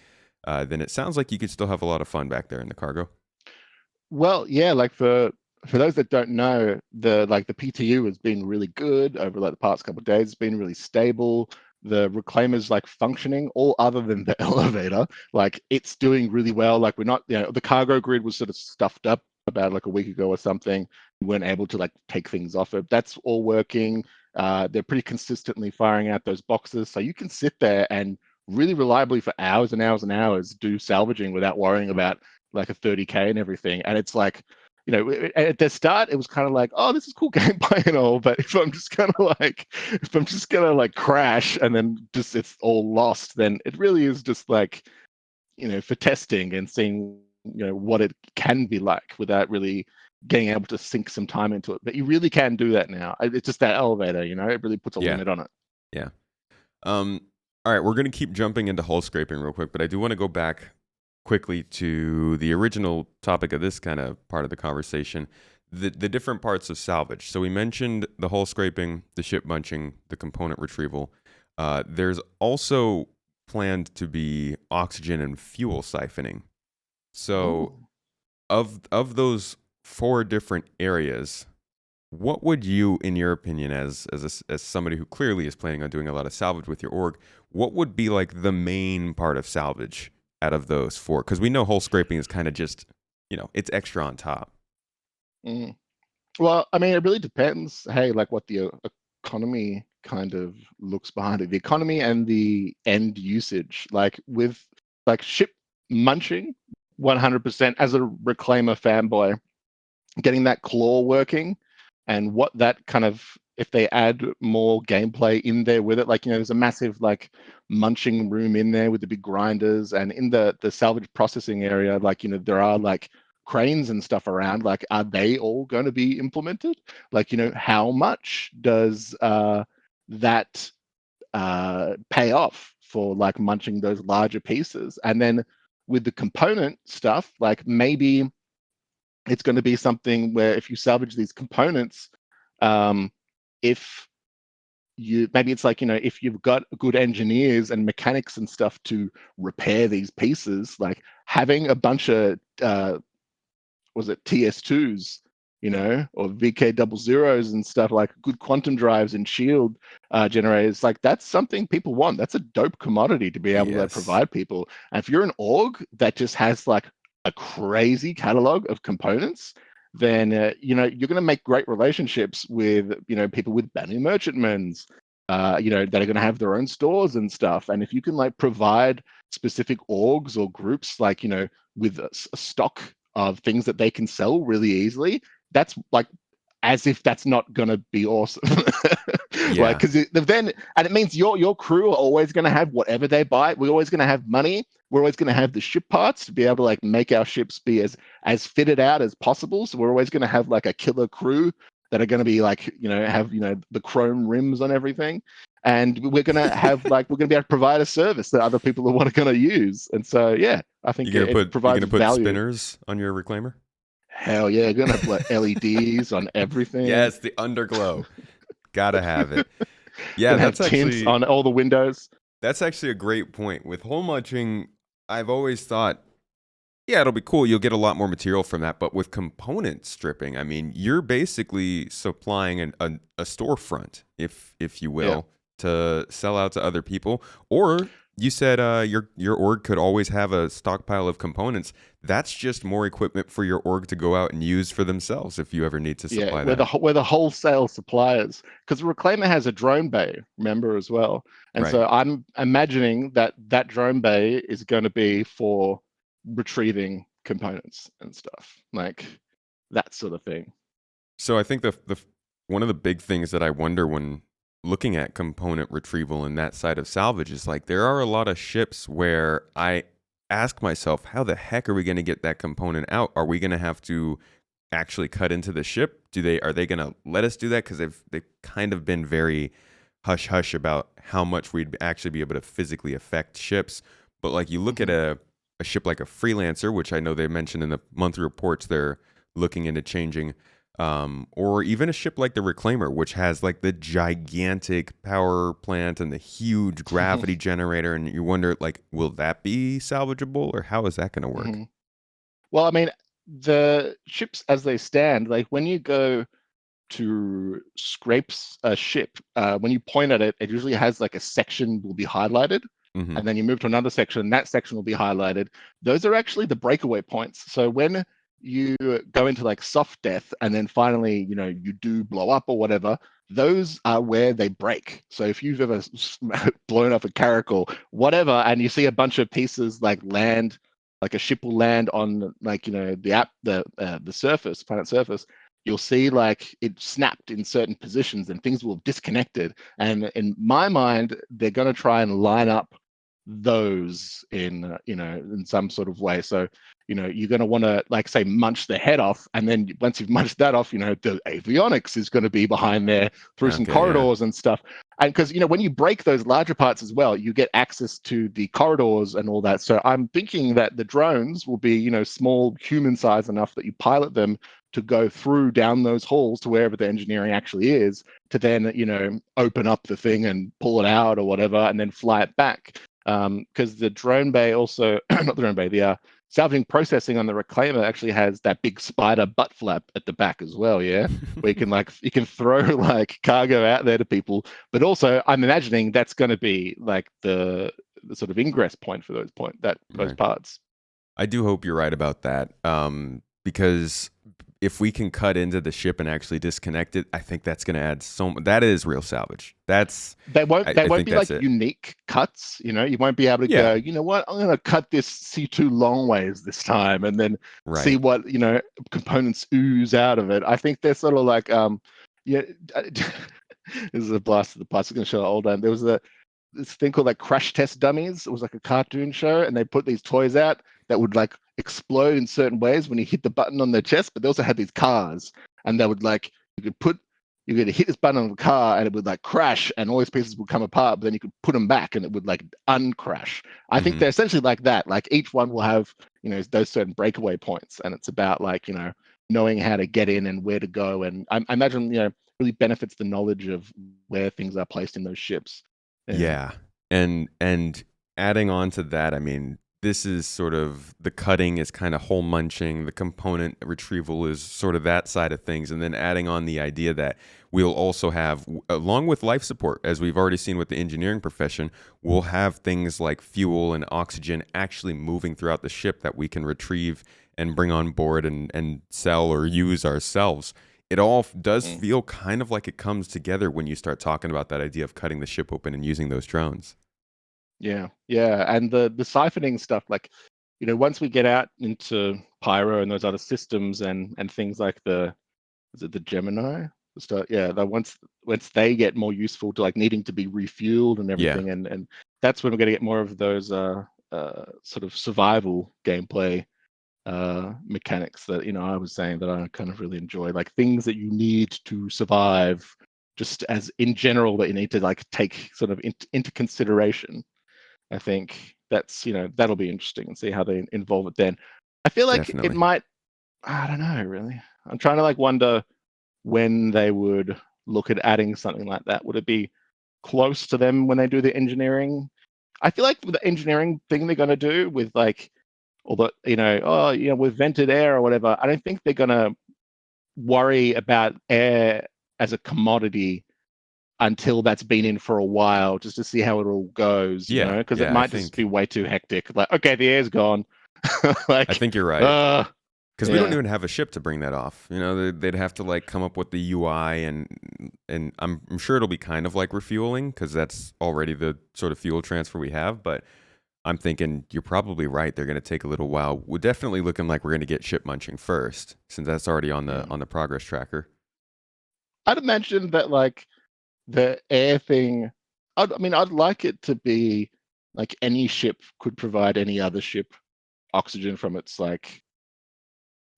then it sounds like you could still have a lot of fun back there in the cargo. Well, yeah, like for those that don't know, the PTU has been really good over like the past couple of days. It's been really stable. The reclaimer's like functioning, all other than the elevator. Like it's doing really well. Like we're not, the cargo grid was sort of stuffed up about like a week ago or something. We weren't able to like take things off it. That's all working. They're pretty consistently firing out those boxes, so you can sit there and really reliably for hours and hours and hours do salvaging without worrying about like a 30K and everything. And it's like, at the start it was kind of like, oh, this is cool gameplay and all, but if I'm just gonna like crash and then just it's all lost, then it really is just like, for testing and seeing what it can be like without really getting able to sink some time into it. But you really can do that now. It's just that elevator, it really puts a limit on it. Yeah. All right, we're going to keep jumping into hull scraping real quick, but I do want to go back quickly to the original topic of this kind of part of the conversation, the different parts of salvage. So we mentioned the hull scraping, the ship munching, the component retrieval. There's also planned to be oxygen and fuel siphoning. So of those 4 different areas, what would you, in your opinion, as somebody who clearly is planning on doing a lot of salvage with your org, what would be like the main part of salvage out of those 4? Because we know hull scraping is kind of just, it's extra on top. Well, I mean, it really depends. Hey, like what the economy kind of looks behind it. The economy and the end usage. Like with like ship munching, 100% as a reclaimer fanboy, getting that claw working, and what that kind of, if they add more gameplay in there with it, like there's a massive like munching room in there with the big grinders, and in the salvage processing area, like there are like cranes and stuff around. Like, are they all going to be implemented? Like, how much does that pay off for like munching those larger pieces? And then with the component stuff, like maybe it's going to be something where if you salvage these components, if you maybe it's like, if you've got good engineers and mechanics and stuff to repair these pieces, like having a bunch of was it TS2s or VK double zeros and stuff, like good quantum drives and shield generators. Like that's something people want. That's a dope commodity to be able to Yes. provide people. And if you're an org that just has like a crazy catalog of components, then you're going to make great relationships with people with banner merchantmans, that are going to have their own stores and stuff. And if you can like provide specific orgs or groups like with a stock of things that they can sell really easily, that's like as if that's not going to be awesome. Like, Yeah. because then, and it means your crew are always going to have whatever they buy. We're always going to have money. We're always going to have the ship parts to be able to like make our ships be as fitted out as possible. So we're always going to have like a killer crew that are going to be like have the chrome rims on everything, and we're going to have like we're going to be able to provide a service that other people are going to use. And so yeah, I think it You provides gonna put value. spinners on your reclaimer? Hell yeah, you're gonna have like LEDs on everything. Yes, the underglow. Gotta have it. Yeah, Gonna have tints on all the windows. that's actually a great point. With hole munching, I've always thought, yeah, it'll be cool. You'll get a lot more material from that. But with component stripping, I mean, you're basically supplying a storefront, if you Yeah, will, to sell out to other people. Or you said your org could always have a stockpile of components. That's just more equipment for your org to go out and use for themselves if you ever need to yeah. supply We're that. the wholesale suppliers because Reclaimer has a drone bay, remember as well. And Right. so I'm imagining that that drone bay is going to be for retrieving components and stuff like that sort of thing. So I think the one of the big things that I wonder when looking at component retrieval and that side of salvage is like there are a lot of ships where I ask myself, how the heck are we going to get that component out? Are we going to have to actually cut into the ship? Are they going to let us do that? Because they've kind of been very hush hush about how much we'd actually be able to physically affect ships. But like you look at Hmm. a ship like a Freelancer, which I know they mentioned in the monthly reports, they're looking into changing, or even a ship like the Reclaimer, which has like the gigantic power plant and the huge gravity generator, and you wonder like, will that be salvageable, or how is that going to work? Hmm. Well, I mean, the ships as they stand, like when you go to scrapes a ship, when you point at it, it usually has like a section will be highlighted, Hmm. and then you move to another section, that section will be highlighted. Those are actually the breakaway points. So when you go into like soft death, and then finally, you do blow up or whatever, those are where they break. So if you've ever blown up a carrack or whatever, and you see a bunch of pieces like land, like a ship will land on like the surface, planet surface, you'll see like it snapped in certain positions and things will have disconnected. And in my mind, they're going to try and line up those in some sort of way. So you're going to want to like say munch the head off, and then once you've munched that off, the avionics is going to be behind there through some Okay, yeah. corridors and stuff. And because when you break those larger parts as well, you get access to the corridors and all that. So I'm thinking that the drones will be small, human size enough that you pilot them to go through down those halls to wherever the engineering actually is, to then open up the thing and pull it out or whatever, and then fly it back. Because the drone bay also, not the drone bay, the salvaging processing on the Reclaimer actually has that big spider butt flap at the back as well. Yeah, where you can throw like cargo out there to people, but also I'm imagining that's going to be like the sort of ingress point for those Right. parts. I do hope you're right about that. Because if we can cut into the ship and actually disconnect it, I think that's going to add that is real salvage. They won't they I won't think be like that's it. unique cuts. You won't be able to go, Yeah. you know what, I'm going to cut this C2 long ways this time, and then see Right. what components ooze out of it. I think they're sort of like yeah. This is a blast of the past. I'm going to show old time. There was this thing called like Crash Test Dummies. It was like a cartoon show, and they put these toys out that would like explode in certain ways when you hit the button on their chest. But they also had these cars, and they would like you could hit this button on the car, and it would like crash, and all these pieces would come apart. But then you could put them back, and it would like uncrash. I think Hmm. they're essentially like that. Like each one will have those certain breakaway points, and it's about like knowing how to get in and where to go. And I imagine really benefits the knowledge of where things are placed in those ships. Yeah. Yeah. And adding on to that, I mean, this is sort of the cutting is kind of hole munching, the component retrieval is sort of that side of things, and then adding on the idea that we'll also have, along with life support, as we've already seen with the engineering profession, we'll have things like fuel and oxygen actually moving throughout the ship that we can retrieve and bring on board and sell or use ourselves. It all does Mm. feel kind of like it comes together when you start talking about that idea of cutting the ship open and using those drones. Yeah, yeah, and the siphoning stuff, like, once we get out into Pyro and those other systems and things like is it the Gemini? The stuff, yeah, once they get more useful to like needing to be refueled and Yeah, everything, and that's when we're gonna get more of those sort of survival gameplay mechanics that I was saying that I kind of really enjoy, like things that you need to survive, just as in general that you need to like take sort of into consideration. I think that's that'll be interesting and see how they involve it then. I feel like it definitely. might. I don't know really. I'm trying to like wonder when they would look at adding something like that. Would it be close to them when they do the engineering? I feel like with the engineering thing they're going to do with like all the with vented air or whatever. I don't think they're going to worry about air as a commodity until that's been in for a while, just to see how it all goes, Yeah, because it yeah, I might just be think way too hectic. Like, okay, the air's gone. I Like, think you're right. uh, Because we don't yeah, even have a ship to bring that off. They'd have to like come up with the UI, and I'm sure it'll be kind of like refueling because that's already the sort of fuel transfer we have. But I'm thinking you're probably right. They're going to take a little while. We're definitely looking like we're going to get ship munching first, since that's already on yeah. the progress tracker. I'd imagine that like the air thing. I mean, I'd like it to be like any ship could provide any other ship oxygen from its like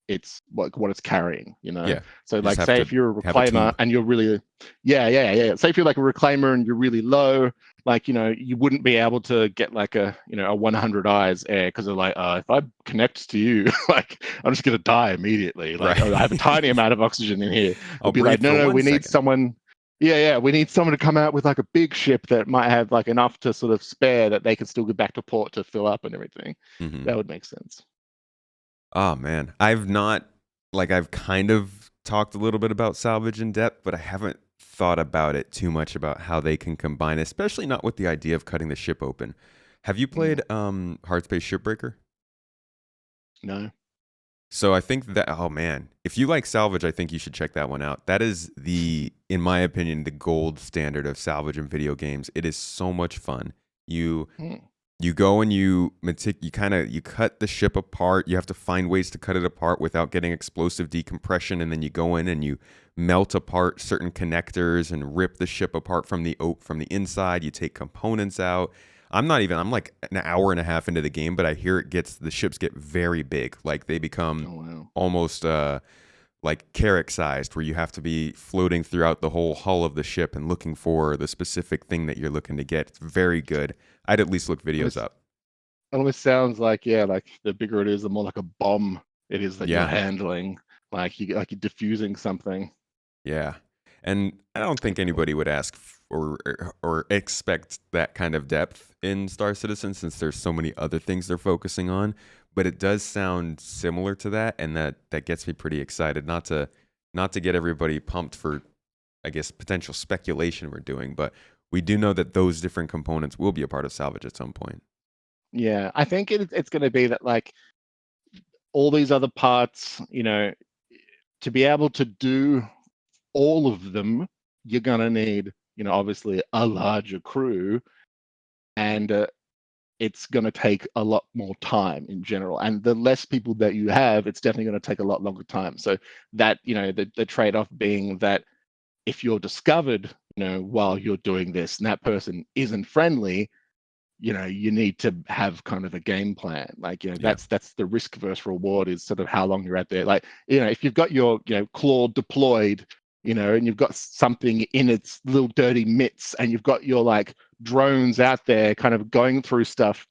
it's what it's carrying, Yeah, So you just like have say to if you're a have a reclaimer tube. and you're really yeah. Say if you're like a reclaimer and you're really low, like you wouldn't be able to get like a 100 eyes air because they're like, if I connect to you, like I'm just gonna die immediately. Like, Right. oh, I have a tiny amount of oxygen in here. I'll It'll be like, breathe no, for no, one we need second. someone. Yeah, we need someone to come out with like a big ship that might have like enough to sort of spare that they can still get back to port to fill up and everything. Hmm. That would make sense. Oh man, I've not like I've kind of talked a little bit about salvage in depth, but I haven't thought about it too much about how they can combine, especially not with the idea of cutting the ship open. Have you Mm, played Hard Space Shipbreaker? no. So I think that oh man, if you like salvage, I think you should check that one out. That is in my opinion, the gold standard of salvage in video games. It is so much fun. You Mm. you go and you kind of you cut the ship apart. You have to find ways to cut it apart without getting explosive decompression, and then you go in and you melt apart certain connectors and rip the ship apart from the inside. You take components out. I'm like an hour and a half into the game, but I hear the ships get very big. Like they become Oh wow. almost like carrot sized, where you have to be floating throughout the whole hull of the ship and looking for the specific thing that you're looking to get. It's very good. I'd at least look videos Almost, up. almost sounds like, yeah, like the bigger it is, the more like a bomb it is that you're Yeah, handling. Like you're diffusing something. yeah. And I don't think anybody would ask or expect that kind of depth in Star Citizen since there's so many other things they're focusing on. But it does sound similar to that, and that gets me pretty excited. Not to get everybody pumped for, I guess, potential speculation we're doing, but we do know that those different components will be a part of salvage at some point. Yeah, I think it's going to be that like all these other parts, to be able to do all of them, you're going to need, obviously a larger crew, and it's going to take a lot more time in general. And the less people that you have, it's definitely going to take a lot longer time. So that, the trade-off being that if you're discovered, while you're doing this and that person isn't friendly, you need to have kind of a game plan. Like, Yeah. that's the risk versus reward is sort of how long you're out there. Like, if you've got your, claw deployed, and you've got something in its little dirty mitts and you've got your like drones out there kind of going through stuff,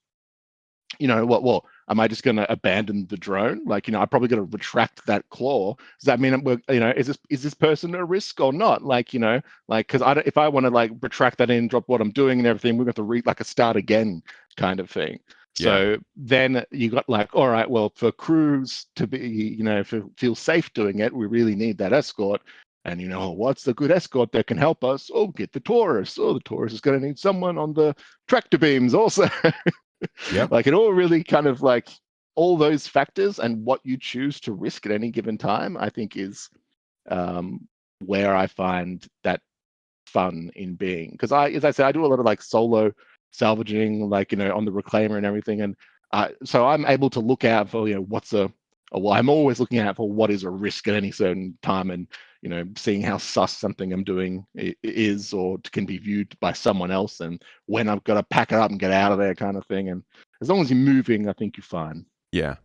what, well, am I just going to abandon the drone? Like, I'm probably going to retract that claw. Does that mean is this person a risk or not? Like, like, because if I want to like retract that in, drop what I'm doing and everything, we're going to read like a start again kind of thing. Yeah. So then you got like, all right, well, for crews to be, feel safe doing it, we really need that escort. And what's the good escort that can help us? Oh, get the Taurus. Oh, the Taurus is going to need someone on the tractor beams also. Yep. Like it all really kind of like all those factors and what you choose to risk at any given time, I think is where I find that fun in being. Because as I said, I do a lot of like solo salvaging, like on the reclaimer and everything, and so I'm able to look out for well, I'm always looking out for what is a risk at any certain time, and seeing how sus something I'm doing is or can be viewed by someone else, and when I've got to pack it up and get out of there, kind of thing. And as long as you're moving, I think you're fine. Yeah.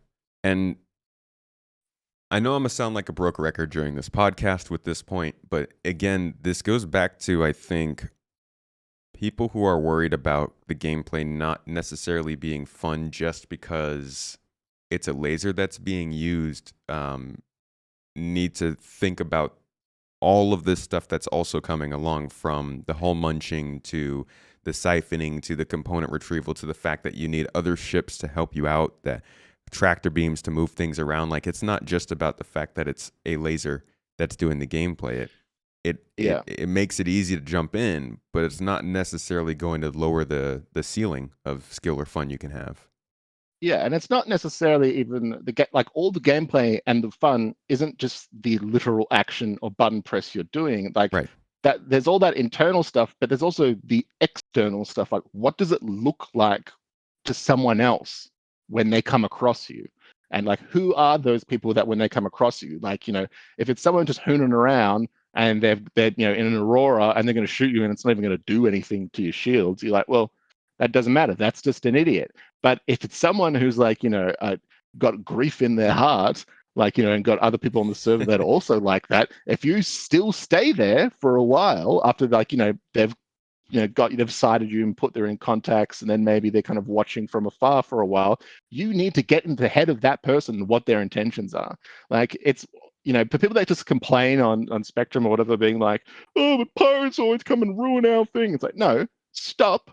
And I know I'm going to sound like a broke record during this podcast with this point, but again, this goes back to, I think, people who are worried about the gameplay not necessarily being fun just because it's a laser that's being used, need to think about all of this stuff that's also coming along, from the whole munching to the siphoning to the component retrieval to the fact that you need other ships to help you out, that tractor beams to move things around. Like, it's not just about the fact that it's a laser that's doing the gameplay. Yeah. It makes it easy to jump in, but it's not necessarily going to lower the ceiling of skill or fun you can have. Yeah, and it's not necessarily even like all the gameplay and the fun isn't just the literal action or button press you're doing. Like Right. that, there's all that internal stuff, but there's also the external stuff. Like, what does it look like to someone else when they come across you? And like, who are those people that when they come across you, like, if it's someone just hooning around and they're in an aurora and they're going to shoot you and it's not even going to do anything to your shields, you're like, well, that doesn't matter. That's just an idiot. But if it's someone who's like, got grief in their heart, like, and got other people on the server that are also like that, if you still stay there for a while after, like, they've, they've sighted you and put their in contacts, and then maybe they're kind of watching from afar for a while, you need to get into the head of that person, what their intentions are. Like, it's, for people that just complain on Spectrum or whatever, being like, oh, but pirates always come and ruin our thing. It's like, no, stop,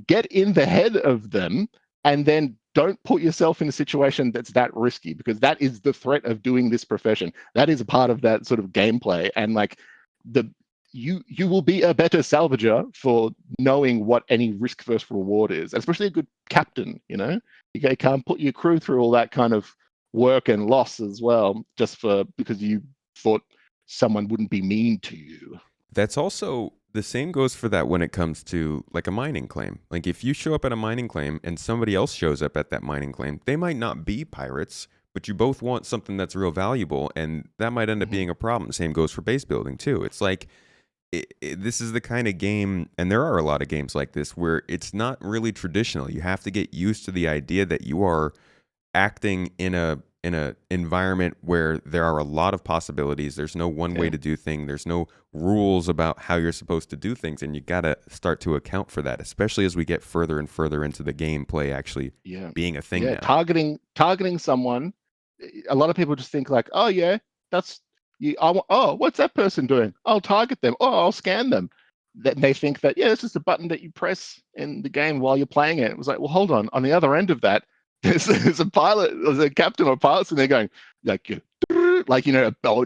get in the head of them, and then don't put yourself in a situation that's that risky, because that is the threat of doing this profession. That is a part of that sort of gameplay. And like you will be a better salvager for knowing what any risk versus reward is, especially a good captain. You can't put your crew through all that kind of work and loss as well, just because you thought someone wouldn't be mean to you. That's also the same goes for that when it comes to like a mining claim. Like, if you show up at a mining claim and somebody else shows up at that mining claim, they might not be pirates, but you both want something that's real valuable, and that might end up being a problem. Same goes for base building too. It's like this is the kind of game, and there are a lot of games like this where it's not really traditional. You have to get used to the idea that you are acting in a environment where there are a lot of possibilities. There's no one way to do things. There's no rules about how you're supposed to do things, and you got to start to account for that, especially as we get further and further into the gameplay actually being a thing now. Targeting someone. A lot of people just think like, oh yeah, that's you. What's that person doing? I'll target them. Oh, I'll scan them. They think that, yeah, it's just a button that you press in the game while you're playing it. It was like, well, hold on. On the other end of that, there's a pilot, there's a captain or pilots, and they're going like,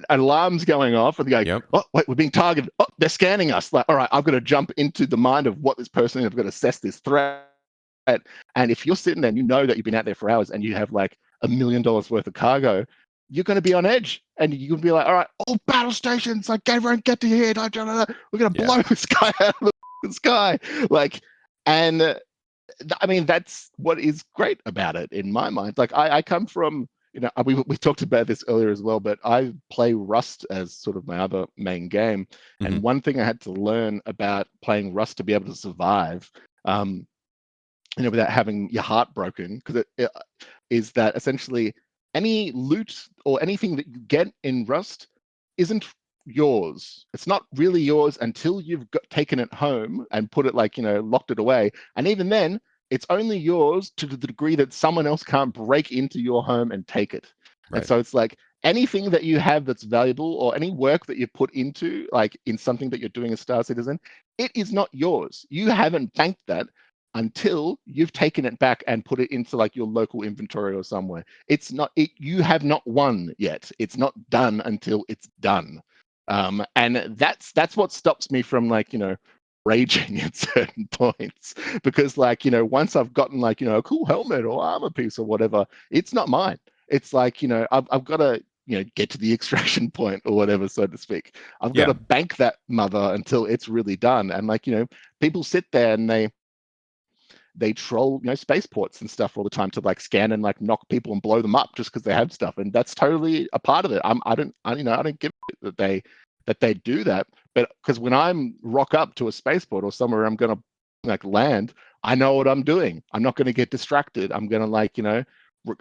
alarms going off, and they're going, oh wait, we're being targeted. Oh, they're scanning us. Like, all right, I've got to jump into the mind of what this person is. I've got to assess this threat. And if you're sitting there and you know that you've been out there for hours and you have like $1 million worth of cargo, you're going to be on edge, and you're going to be like, all right, all battle stations, like, everyone get to here. We're going to blow this guy out of the sky. Like, and I mean, that's what is great about it in my mind. Like, I come from, we talked about this earlier as well, but I play Rust as sort of my other main game. And one thing I had to learn about playing Rust to be able to survive, without having your heart broken, because it is that essentially any loot or anything that you get in Rust isn't yours. It's not really yours until you've taken it home and put it, like, locked it away. And even then, it's only yours to the degree that someone else can't break into your home and take it. Right. And so it's like anything that you have that's valuable, or any work that you put into, like, in something that you're doing as Star Citizen, it is not yours. You haven't banked that until you've taken it back and put it into like your local inventory or somewhere. It's not it, you have not won yet. It's not done until it's done. And that's what stops me from like, raging at certain points, because like, once I've gotten like, a cool helmet or armor piece or whatever, it's not mine. It's like, I've got to, get to the extraction point or whatever, so to speak. I've got Yeah. to bank that mother until it's really done. And like, people sit there and they troll, spaceports and stuff all the time to like scan and like knock people and blow them up just because they have stuff, and that's totally a part of it. I don't give a shit that they do that, but because when I'm rock up to a spaceport or somewhere I'm gonna like land, I know what I'm doing. I'm not gonna get distracted. I'm gonna like,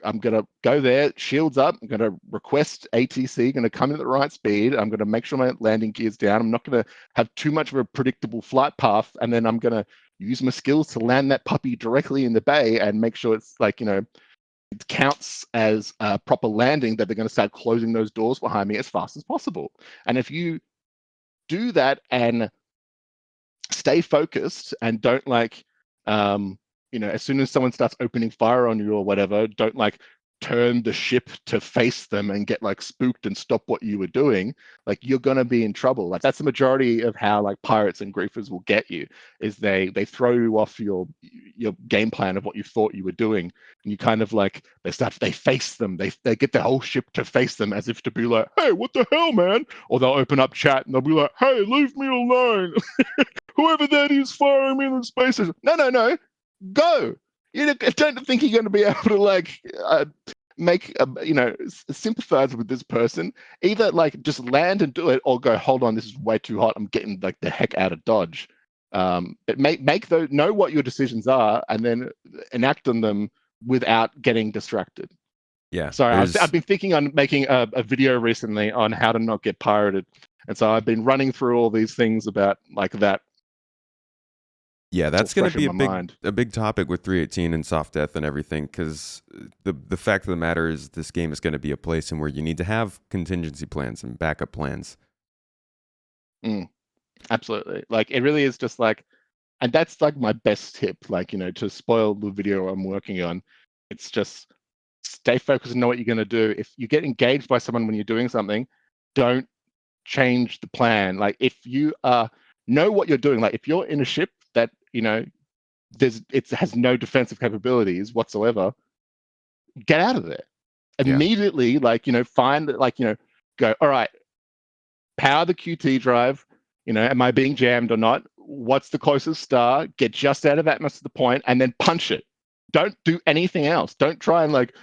I'm gonna go there, shields up. I'm gonna request ATC. Gonna come in at the right speed. I'm gonna make sure my landing gear's down. I'm not gonna have too much of a predictable flight path, and then I'm gonna use my skills to land that puppy directly in the bay and make sure it's like, it counts as a proper landing, that they're going to start closing those doors behind me as fast as possible. And if you do that and stay focused and don't like, as soon as someone starts opening fire on you or whatever, don't like turn the ship to face them and get like spooked and stop what you were doing, like you're gonna be in trouble. Like that's the majority of how like pirates and griefers will get you, is they throw you off your game plan of what you thought you were doing, and you kind of like they face them, they get the whole ship to face them as if to be like, hey, what the hell, man? Or they'll open up chat and they'll be like, hey, leave me alone. Whoever that is firing me in the spaces. No, go. You don't think you're going to be able to like make sympathize with this person. Either like just land and do it, or go, hold on, this is way too hot. I'm getting like the heck out of Dodge. But make those, know what your decisions are, and then enact on them without getting distracted. Yeah. Sorry, I've been thinking on making a video recently on how to not get pirated, and so I've been running through all these things about like that. Yeah, that's going to be mind. a big topic with 318 and soft death and everything, because the fact of the matter is this game is going to be a place in where you need to have contingency plans and backup plans. Absolutely. Like it really is just like, and that's like my best tip, like, to spoil the video I'm working on. It's just stay focused and know what you're going to do. If you get engaged by someone when you're doing something, don't change the plan. Like if you know what you're doing, like if you're in a ship that, it has no defensive capabilities whatsoever, get out of there. Immediately, like, find like, go, all right, power the QT drive. Am I being jammed or not? What's the closest star? Get just out of atmosphere to the point, and then punch it. Don't do anything else. Don't try and like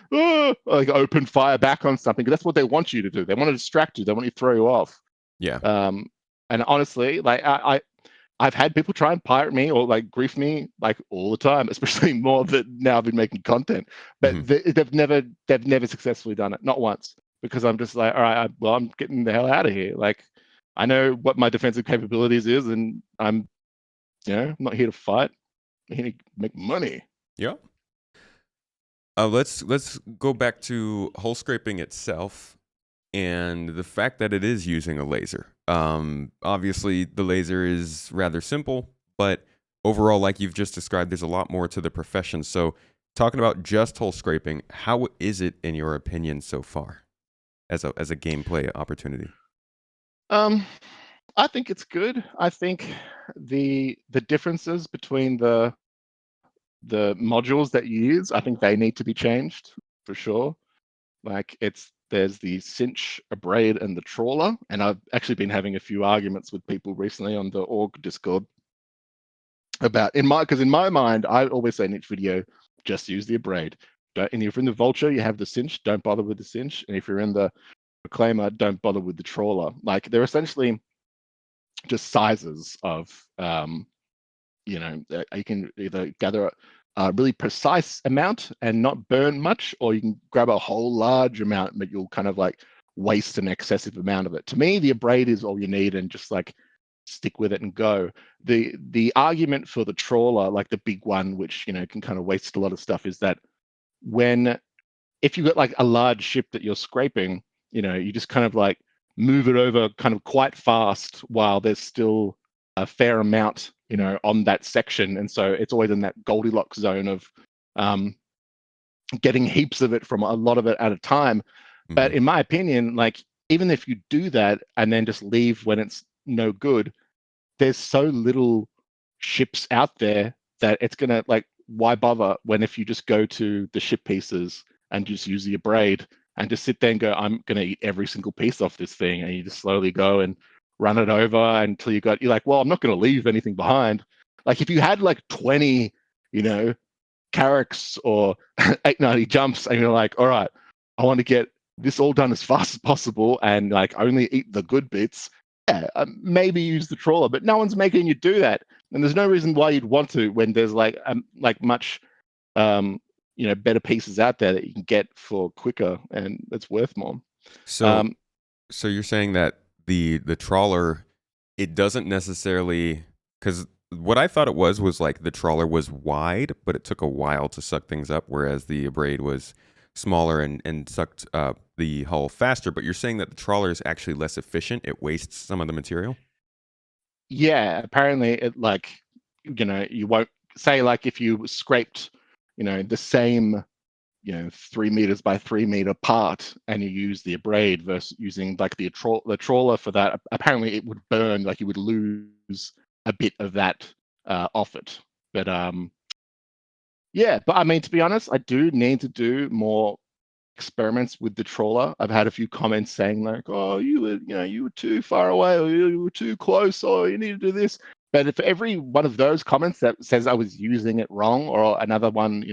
open fire back on something, because that's what they want you to do. They want to distract you. They want to throw you off. Yeah. And honestly, like I've had people try and pirate me or like grief me like all the time, especially more that now I've been making content. But they've never successfully done it, not once, because I'm just like, all right, I'm getting the hell out of here. Like I know what my defensive capabilities is, and I'm not here to fight. I'm here to make money. Yeah. Let's go back to hull scraping itself and the fact that it is using a laser. Obviously, the laser is rather simple, but overall, like you've just described, there's a lot more to the profession. So, talking about just hull scraping, how is it in your opinion so far, as a gameplay opportunity? I think it's good. I think the differences between the modules that you use, I think they need to be changed for sure. Like there's the cinch, abrade, and the trawler, and I've actually been having a few arguments with people recently on the org Discord about because in my mind I always say in each video, just use the abrade. And if you're in the vulture, you have the cinch, don't bother with the cinch, and if you're in the reclaimer, don't bother with the trawler. Like they're essentially just sizes of you can either gather a really precise amount and not burn much, or you can grab a whole large amount, but you'll kind of like waste an excessive amount of it. To me, the abrade is all you need, and just like stick with it and go. The argument for the trawler, like the big one, which can kind of waste a lot of stuff, is that if you've got like a large ship that you're scraping, you just kind of like move it over kind of quite fast while there's still a fair amount on that section, and so it's always in that Goldilocks zone of getting heaps of it from a lot of it at a time. But in my opinion, like even if you do that and then just leave when it's no good, there's so little ships out there that it's gonna, like, why bother when if you just go to the ship pieces and just use the abrade and just sit there and go, I'm gonna eat every single piece off this thing, and you just slowly go and run it over until you're like, well, I'm not gonna leave anything behind. Like if you had like 20, Carracks or 890 jumps, and you're like, all right, I want to get this all done as fast as possible and like only eat the good bits. Yeah, maybe use the trawler, but no one's making you do that, and there's no reason why you'd want to when there's like much better pieces out there that you can get for quicker and it's worth more. So, so you're saying that the trawler, it doesn't necessarily, because what I thought it was like the trawler was wide, but it took a while to suck things up, whereas the abrade was smaller and sucked the hull faster. But you're saying that the trawler is actually less efficient; it wastes some of the material. Yeah, apparently it you won't say, like, if you scraped the same 3 meters by 3 meter part and you use the abrade versus using like the trawler for that, apparently it would burn, like you would lose a bit of that off it. But yeah, but I mean, to be honest, I do need to do more experiments with the trawler. I've had a few comments saying like, "Oh, you were too far away, or you were too close, or you need to do this." But for every one of those comments that says I was using it wrong, or another one,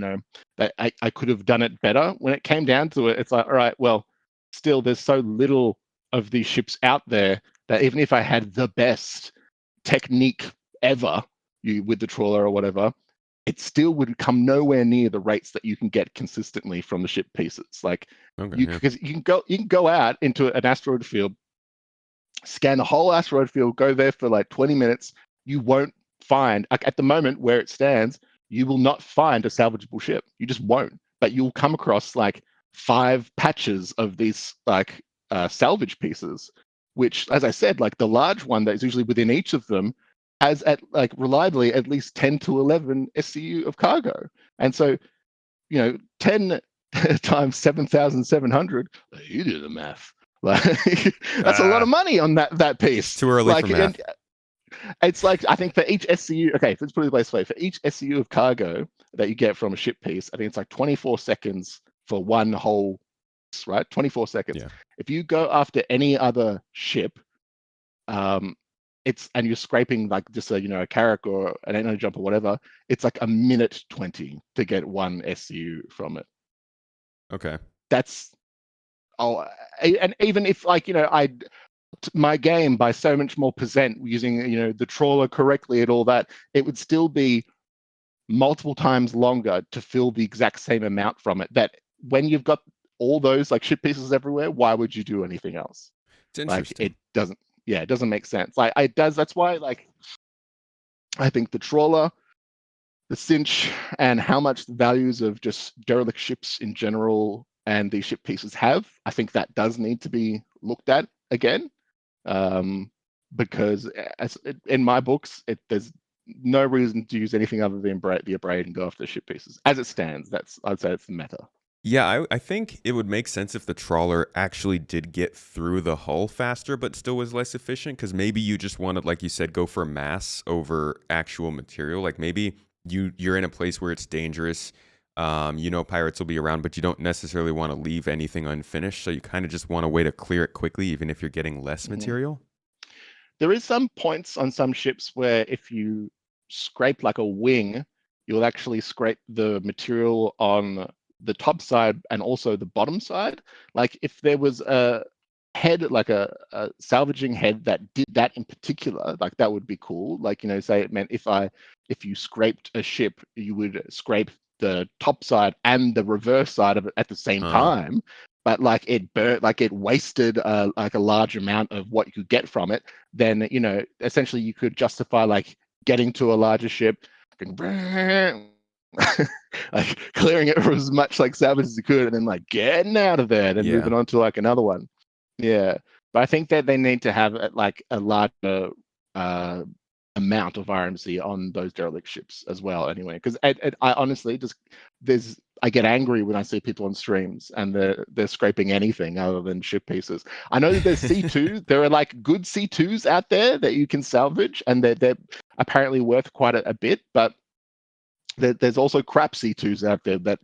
that I could have done it better, when it came down to it, it's like, all right, well, still, there's so little of these ships out there that even if I had the best technique ever, with the trawler or whatever, it still would come nowhere near the rates that you can get consistently from the ship pieces. Like because you can go out into an asteroid field, scan the whole asteroid field, go there for like 20 minutes. You won't find, like, at the moment where it stands, you will not find a salvageable ship. You just won't. But you'll come across like 5 patches of these like salvage pieces, which, as I said, like the large one that is usually within each of them has reliably at least 10 to 11 SCU of cargo. And so, 10 times 7,700, you do the math. Like that's a lot of money on that piece. It's too early for math. It's like, I think for each SCU, okay, let's put it this way, for each SCU of cargo that you get from a ship piece, I think it's like 24 seconds for one whole, right? 24 seconds. Yeah. If you go after any other ship, and you're scraping like just a Carrack or an 800 jump or whatever, it's like a minute 20 to get one SCU from it. Okay. That's and even if I my game by so much more percent using the trawler correctly and all that, it would still be multiple times longer to fill the exact same amount from it. That when you've got all those like ship pieces everywhere, why would you do anything else? It's interesting. Like, it doesn't make sense. Like it does. That's why, like, I think the trawler, the cinch, and how much the values of just derelict ships in general and these ship pieces have, I think that does need to be looked at again. Because in my books, there's no reason to use anything other than the abrade and go after ship pieces. As it stands, I'd say it's the meta. Yeah, I think it would make sense if the trawler actually did get through the hull faster, but still was less efficient. Because maybe you just want to, like you said, go for mass over actual material. Like maybe you're in a place where it's dangerous. Pirates will be around, but you don't necessarily want to leave anything unfinished. So you kind of just want a way to clear it quickly, even if you're getting less material. There is some points on some ships where if you scrape like a wing, you'll actually scrape the material on the top side and also the bottom side. Like if there was a head, like a salvaging head that did that in particular, like that would be cool. Like, say it meant if you scraped a ship, you would scrape the top side and the reverse side of it at the same time. But like it burnt, like it wasted like a large amount of what you could get from it. Then essentially you could justify like getting to a larger ship, like clearing it for as much like salvage as you could, and then like getting out of there, and moving on to like another one. Yeah, but I think that they need to have like a larger amount of RMC on those derelict ships as well. Anyway, because I honestly just I get angry when I see people on streams and they're scraping anything other than ship pieces. I know that there's C2s. There are like good C2s out there that you can salvage, and they're apparently worth quite a bit, but there's also crap C2s out there that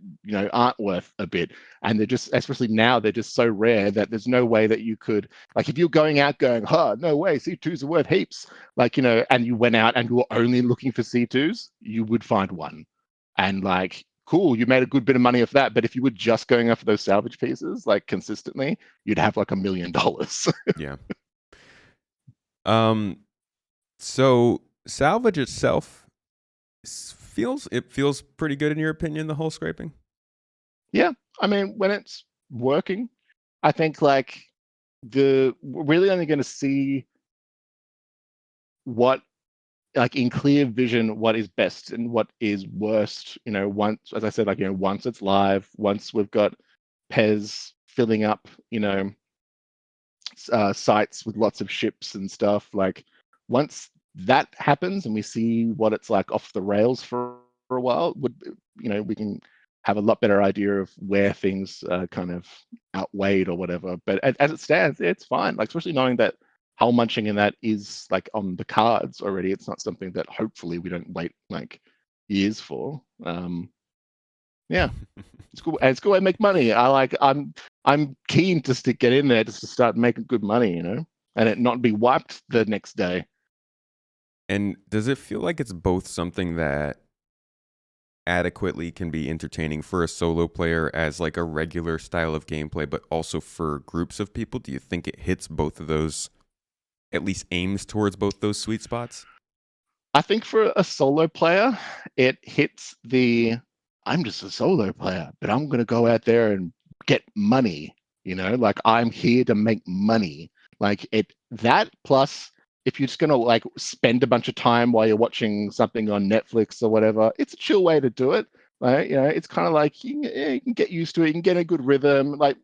aren't worth a bit, and they're just, especially now, they're just so rare that there's no way that you could, like, if you're going out going, no way, C2s are worth heaps, like, and you went out and you were only looking for C2s, you would find one, and like, cool, you made a good bit of money off that. But if you were just going after those salvage pieces like consistently, you'd have like $1 million. Yeah. So salvage itself feels pretty good in your opinion, the whole scraping? Yeah, I mean, when it's working, I think like we're really only going to see what, like, in clear vision, what is best and what is worst, once, as I said, like, once it's live, once we've got Pez filling up, sites with lots of ships and stuff. Like, once that happens and we see what it's like off the rails for a while, we can have a lot better idea of where things kind of outweighed or whatever. But as it stands, it's fine. Like, especially knowing that hull munching in that is like on the cards already. It's not something that hopefully we don't wait like years for. Yeah, it's cool. And it's cool way to make money. I'm keen just to get in there just to start making good money, and it not be wiped the next day. And does it feel like it's both something that adequately can be entertaining for a solo player as like a regular style of gameplay, but also for groups of people? Do you think it hits both of those, at least aims towards both those sweet spots? I think for a solo player, it hits I'm just a solo player, but I'm going to go out there and get money, like, I'm here to make money. Like, that plus, if you're just going to like spend a bunch of time while you're watching something on Netflix or whatever, it's a chill way to do it. Right? It's kind of like you can get used to it. You can get a good rhythm. Like,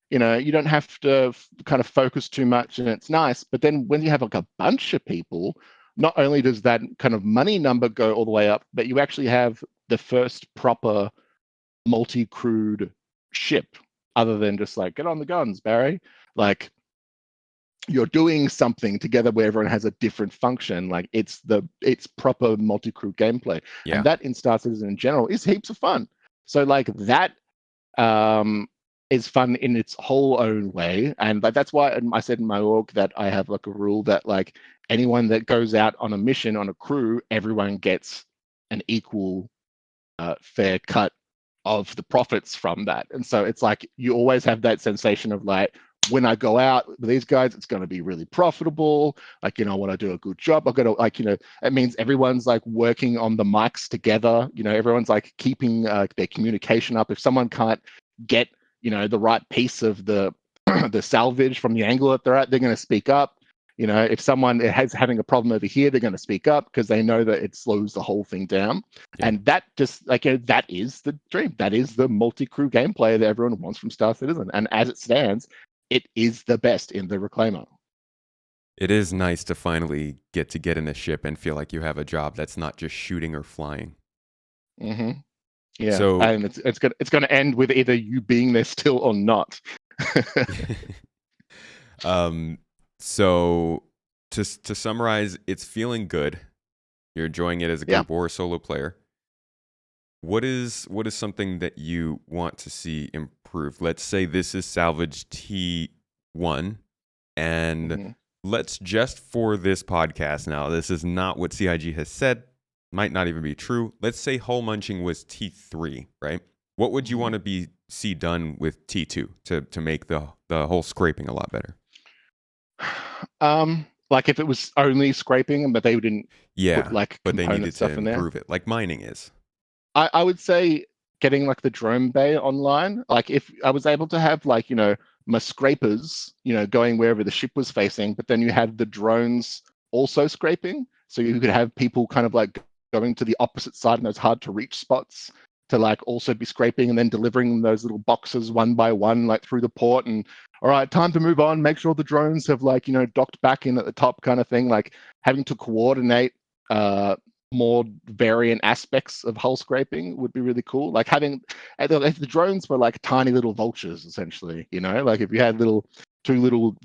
you don't have to kind of focus too much, and it's nice. But then when you have like a bunch of people, not only does that kind of money number go all the way up, but you actually have the first proper multi-crewed ship, other than just like, get on the guns, Barry. Like, you're doing something together where everyone has a different function. Like, it's proper multi-crew gameplay. Yeah. And that in Star Citizen in general is heaps of fun. So like that is fun in its whole own way. And like, that's why I said in my org that I have like a rule that like anyone that goes out on a mission on a crew, everyone gets an equal fair cut of the profits from that. And so it's like you always have that sensation of like, when I go out with these guys, it's going to be really profitable. Like, I want to do a good job. I've got to, like, it means everyone's like working on the mics together. Everyone's like keeping their communication up. If someone can't get, the right piece of the the salvage from the angle that they're at, they're going to speak up. If someone is having a problem over here, they're going to speak up because they know that it slows the whole thing down. Yeah. And that just like, that is the dream. That is the multi-crew gameplay that everyone wants from Star Citizen. And as it stands, it is the best in the Reclaimer. It is nice to finally get in a ship and feel like you have a job that's not just shooting or flying. Mm-hmm. Yeah, so, and it's going to end with either you being there still or not. So to summarize, it's feeling good. You're enjoying it as a group or a solo player. What is something that you want to see improved? Let's say this is Salvage T1, and let's just, for this podcast now, this is not what CIG has said, might not even be true. Let's say hull munching was T3, right? What would you want to see done with T2 to make the whole scraping a lot better? Like if it was only scraping, but they didn't put like but they needed stuff to in there. improve it, like mining is. I would say getting like the drone bay online. Like if I was able to have like, my scrapers, going wherever the ship was facing, but then you had the drones also scraping. So you could have people kind of like going to the opposite side in those hard to reach spots to like also be scraping and then delivering those little boxes one by one, like through the port. And all right, time to move on. Make sure the drones have like, docked back in at the top kind of thing, like having to coordinate uh, more variant aspects of hull scraping would be really cool. Like having if the drones were like tiny little vultures, essentially, like if you had two little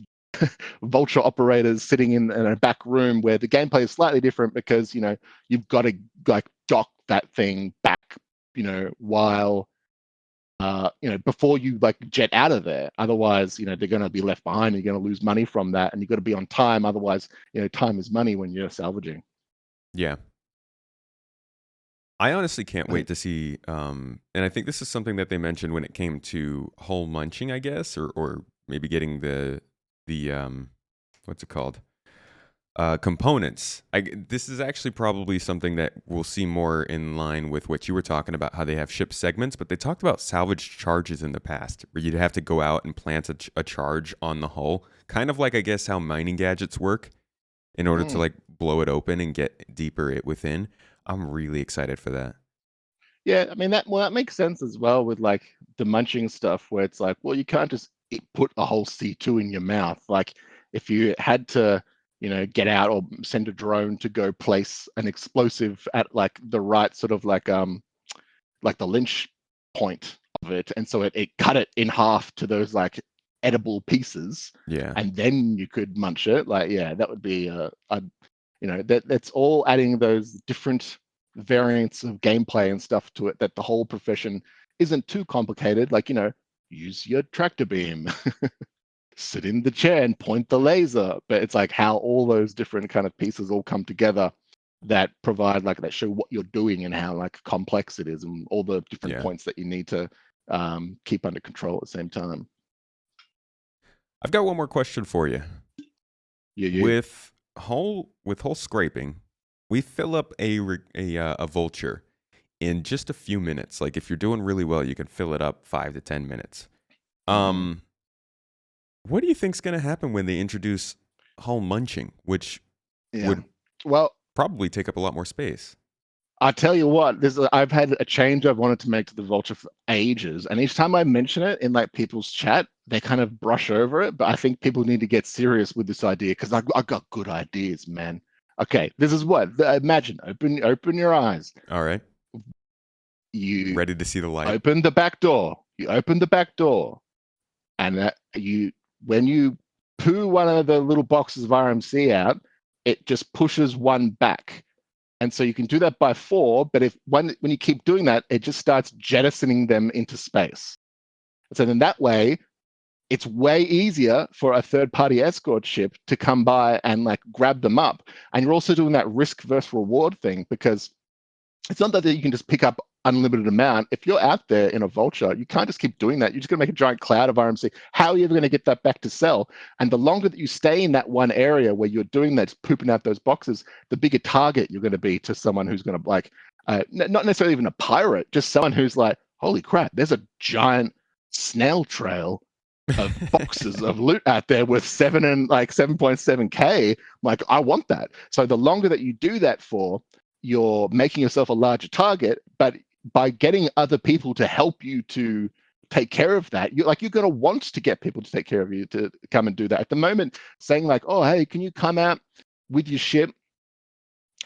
vulture operators sitting in a back room where the gameplay is slightly different because you've got to like dock that thing back, while before you like jet out of there. Otherwise, they're going to be left behind. You're going to lose money from that, and you've got to be on time. Otherwise, time is money when you're salvaging. Yeah. I honestly can't I wait think, to see, and I think this is something that they mentioned when it came to hull munching, I guess, or maybe getting the what's it called? Components. This is actually probably something that we'll see more in line with what you were talking about, how they have ship segments, but they talked about salvage charges in the past, where you'd have to go out and plant a charge on the hull, kind of like, I guess, how mining gadgets work in order to like blow it open and get deeper it within. I'm really excited for that. Yeah, I mean that makes sense as well with like the munching stuff where it's like, well, you can't just put a whole C2 in your mouth. Like if you had to, get out or send a drone to go place an explosive at like the right sort of like the lynch point of it, and so it cut it in half to those like edible pieces, Yeah. and then you could munch it. Like, yeah, that would be that's all adding those different variants of gameplay and stuff to it, that the whole profession isn't too complicated. Like, use your tractor beam, sit in the chair and point the laser. But it's like how all those different kind of pieces all come together that provide like that show what you're doing and how like complex it is and all the different Yeah. points that you need to keep under control at the same time. I've got one more question for you. You. With whole scraping, we fill up a vulture in just a few minutes. Like if you're doing really well, you can fill it up 5 to 10 minutes. Mm-hmm. Um, what do you think's going to happen when they introduce hull munching, which Yeah. would Well, probably take up a lot more space? I tell you what, I've had a change I've wanted to make to the Vulture for ages, and each time I mention it in like people's chat, they kind of brush over it. But I think people need to get serious with this idea because I got good ideas, man. Okay, this is what imagine. Open your eyes. All right. You Ready to see the light? open the back door. You open the back door, and when you poo one of the little boxes of RMC out, it just pushes one back. And so you can do that by 4, but when you keep doing that, it just starts jettisoning them into space. So then that way, it's way easier for a third-party escort ship to come by and like grab them up. And you're also doing that risk versus reward thing because it's not that you can just pick up unlimited amount. If you're out there in a vulture, you can't just keep doing that. You're just going to make a giant cloud of RMC. How are you ever going to get that back to sell? And the longer that you stay in that one area where you're doing that, pooping out those boxes, the bigger target you're going to be to someone who's going to like, not necessarily even a pirate, just someone who's like, holy crap, there's a giant snail trail of boxes of loot out there with 7.7K. Like, I want that. So the longer that you do that for, you're making yourself a larger target, but by getting other people to help you to take care of that, you're going to want to get people to take care of you to come and do that. At the moment, saying like, oh, hey, can you come out with your ship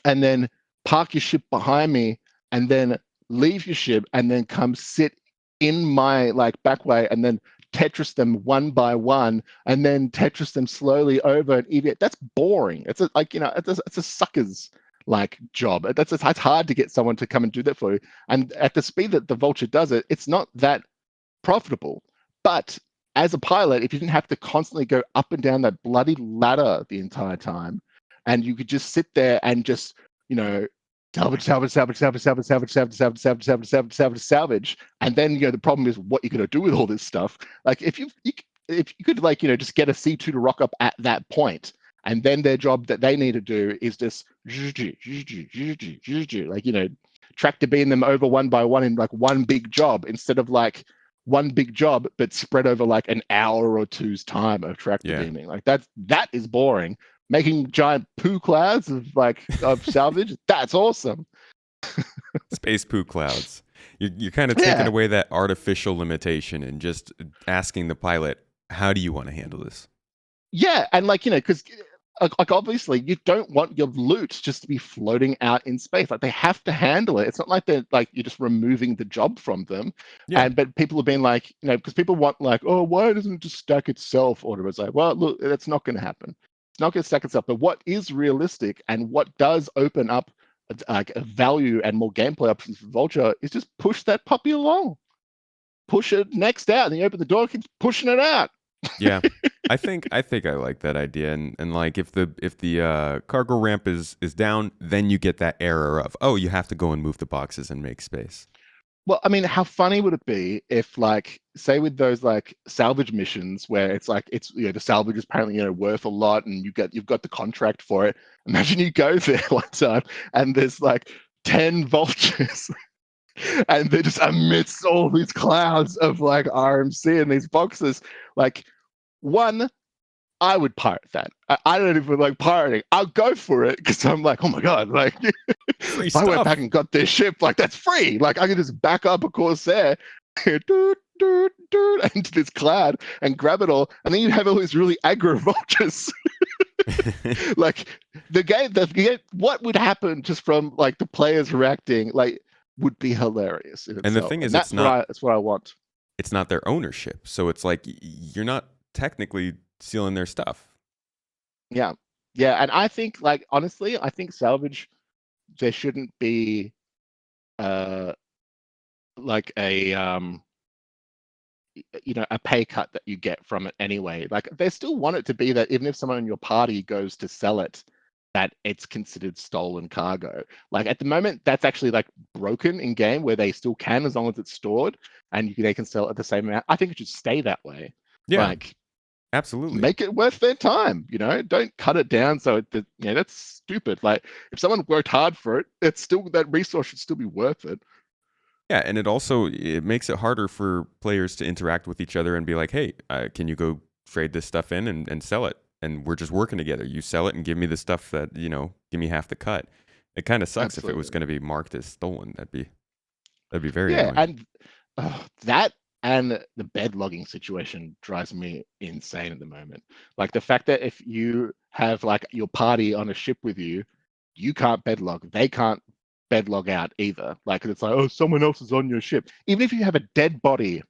and then park your ship behind me and then leave your ship and then come sit in my like back way and then Tetris them one by one and then Tetris them slowly over and EVA. That's boring. It's it's a sucker's like job. It's hard to get someone to come and do that for you. And at the speed that the Vulture does it, it's not that profitable. But as a pilot, if you didn't have to constantly go up and down that bloody ladder the entire time, and you could just sit there and just, salvage, salvage, salvage, salvage, salvage, salvage, salvage, salvage, salvage, salvage, salvage, salvage, salvage, and then the problem is what you're going to do with all this stuff. Like if you could like just get a C2 to rock up at that point, and then their job that they need to do is just like tractor beam them over one by one in like one big job instead of like one big job but spread over like an hour or two's time of tractor beaming. Like that is boring. Making giant poo clouds of salvage, that's awesome. Space poo clouds. You're kind of taking away that artificial limitation and just asking the pilot, how do you want to handle this? Yeah, and because like obviously you don't want your loot just to be floating out in space. Like they have to handle it. It's not like they're like you're just removing the job from them. Yeah. And but people have been like, because people want like, oh, why doesn't it just stack itself? Or it's like, well, look, that's not going to happen. It's not going to stack itself. But what is realistic and what does open up like a value and more gameplay options for Vulture is just push that puppy along, push it next out, and then you open the door, keeps pushing it out. Yeah. I think I like that idea, and like if the cargo ramp is down, then you get that error of, oh, you have to go and move the boxes and make space. Well, I mean, how funny would it be if, like, say, with those like salvage missions where it's like the salvage is apparently worth a lot, and you've got the contract for it. Imagine you go there one time and there's like 10 vultures, and they're just amidst all these clouds of like RMC and these boxes. Like, one, I would pirate that. I don't even like pirating. I'll go for it because I'm like, oh my god, like Free if I went stuff. back and got this ship, like that's free. Like I can just back up a Corsair, doot, doot, doot, into this cloud and grab it all, and then you'd have all these really aggro vultures. Like the game, what would happen just from like the players reacting, like would be hilarious in And the itself. thing And is, that's what I want. it's not their ownership, so it's like you're not technically stealing their stuff. Yeah, yeah, and I think like honestly, I think Salvage there shouldn't be uh like a pay cut that you get from it anyway. Like they still want it to be that even if someone in your party goes to sell it, that it's considered stolen cargo. Like at the moment, that's actually like broken in game where they still can as long as it's stored and they can sell it at the same amount. I think it should stay that way. Yeah, Like absolutely. make it worth their time. Don't cut it down so that that's stupid. Like if someone worked hard for it, it's still that resource should still be worth it. Yeah, and it makes it harder for players to interact with each other and be like, hey, can you go trade this stuff in and sell it? And we're just working together. You sell it and give me the stuff that, give me half the cut. It kind of sucks if it was Absolutely. going to be marked as stolen. That'd be very Yeah, annoying. and that and the bed logging situation drives me insane at the moment. Like the fact that if you have like your party on a ship with you, you can't bed log. They can't bed log out either. Like it's like, oh, someone else is on your ship. Even if you have a dead body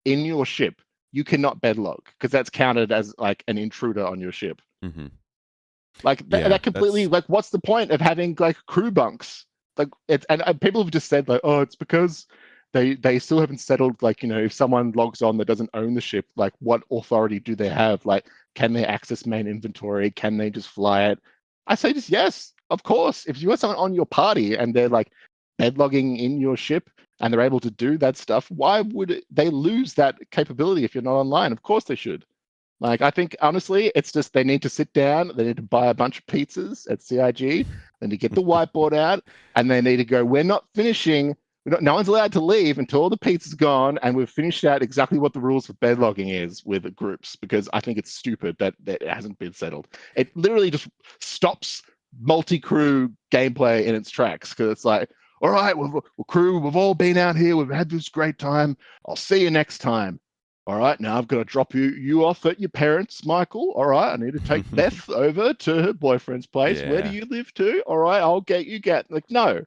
in your ship, you cannot bed log because that's counted as like an intruder on your ship. Hmm. Like Yeah, that completely that's like what's the point of having like crew bunks? Like it's and people have just said like, oh, it's because they still haven't settled like if someone logs on that doesn't own the ship, like what authority do they have? Like can they access main inventory? Can they just fly it? I say just yes, of course. If you have someone on your party and they're like bed logging in your ship and they're able to do that stuff, why would they lose that capability if you're not online? Of course they should. Like, I think honestly, it's just they need to sit down, they need to buy a bunch of pizzas at CIG, they need to get the whiteboard out, and they need to go, we're not finishing, no one's allowed to leave until all the pizza's gone, and we've finished out exactly what the rules for bed logging is with groups, because I think it's stupid that it hasn't been settled. It literally just stops multi-crew gameplay in its tracks, because it's like, all right, crew, we've all been out here, we've had this great time, I'll see you next time. All right, now I've got to drop you off at your parents', Michael. All right, I need to take Beth over to her boyfriend's place. Where do yeah. you live to? All right, I'll get you like no.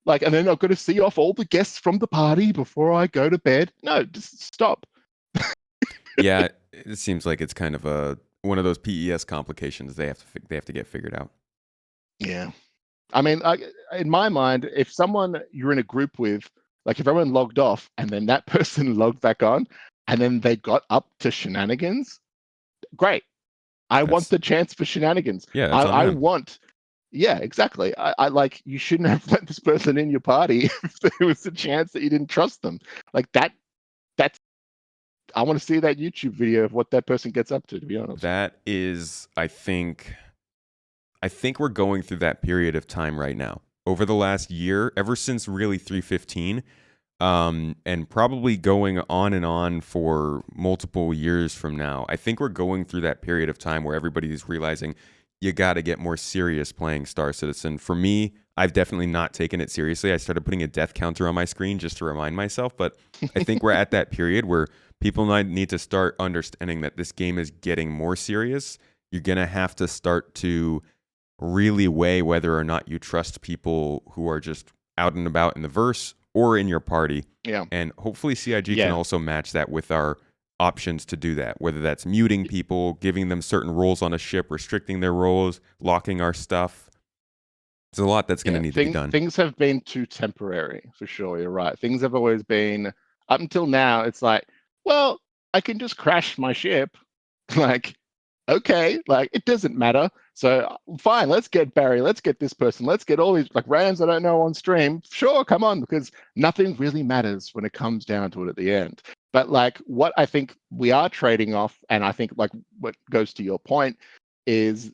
Like, and then I've got to see off all the guests from the party before I go to bed. No, just stop. Yeah, it seems like it's kind of one of those PES complications they have to get figured out. Yeah. I mean, in my mind, if someone you're in a group with, like if everyone logged off and then that person logged back on and then they got up to shenanigans, great. I want That's the chance for shenanigans. Yeah, that's on I them. want, yeah, exactly. I like you shouldn't have let this person in your party if there was a chance that you didn't trust them. Like that. That's I want to see that YouTube video of what that person gets up to. To be honest. That is, I think we're going through that period of time right now. Over the last year, ever since really 315, and probably going on and on for multiple years from now. I think we're going through that period of time where everybody's realizing you got to get more serious playing Star Citizen. For me, I've definitely not taken it seriously. I started putting a death counter on my screen just to remind myself, but I think we're at that period where people need to start understanding that this game is getting more serious you're going to have to start to really weigh whether or not you trust people who are just out and about in the verse or in your party. Yeah. And hopefully CIG can Yeah. also match that with our options to do that, whether that's muting people, giving them certain roles on a ship, restricting their roles, locking our stuff. There's a lot that's going to Yeah. need to be done. Things have been too temporary, for sure. You're right. Things have always been, up until now, it's like, well, I can just crash my ship. Like, okay, like it doesn't matter. So fine, let's get Barry, let's get this person, let's get all these like randoms I don't know on stream. Sure, come on, because nothing really matters when it comes down to it at the end. But like what I think we are trading off, and I think like what goes to your point is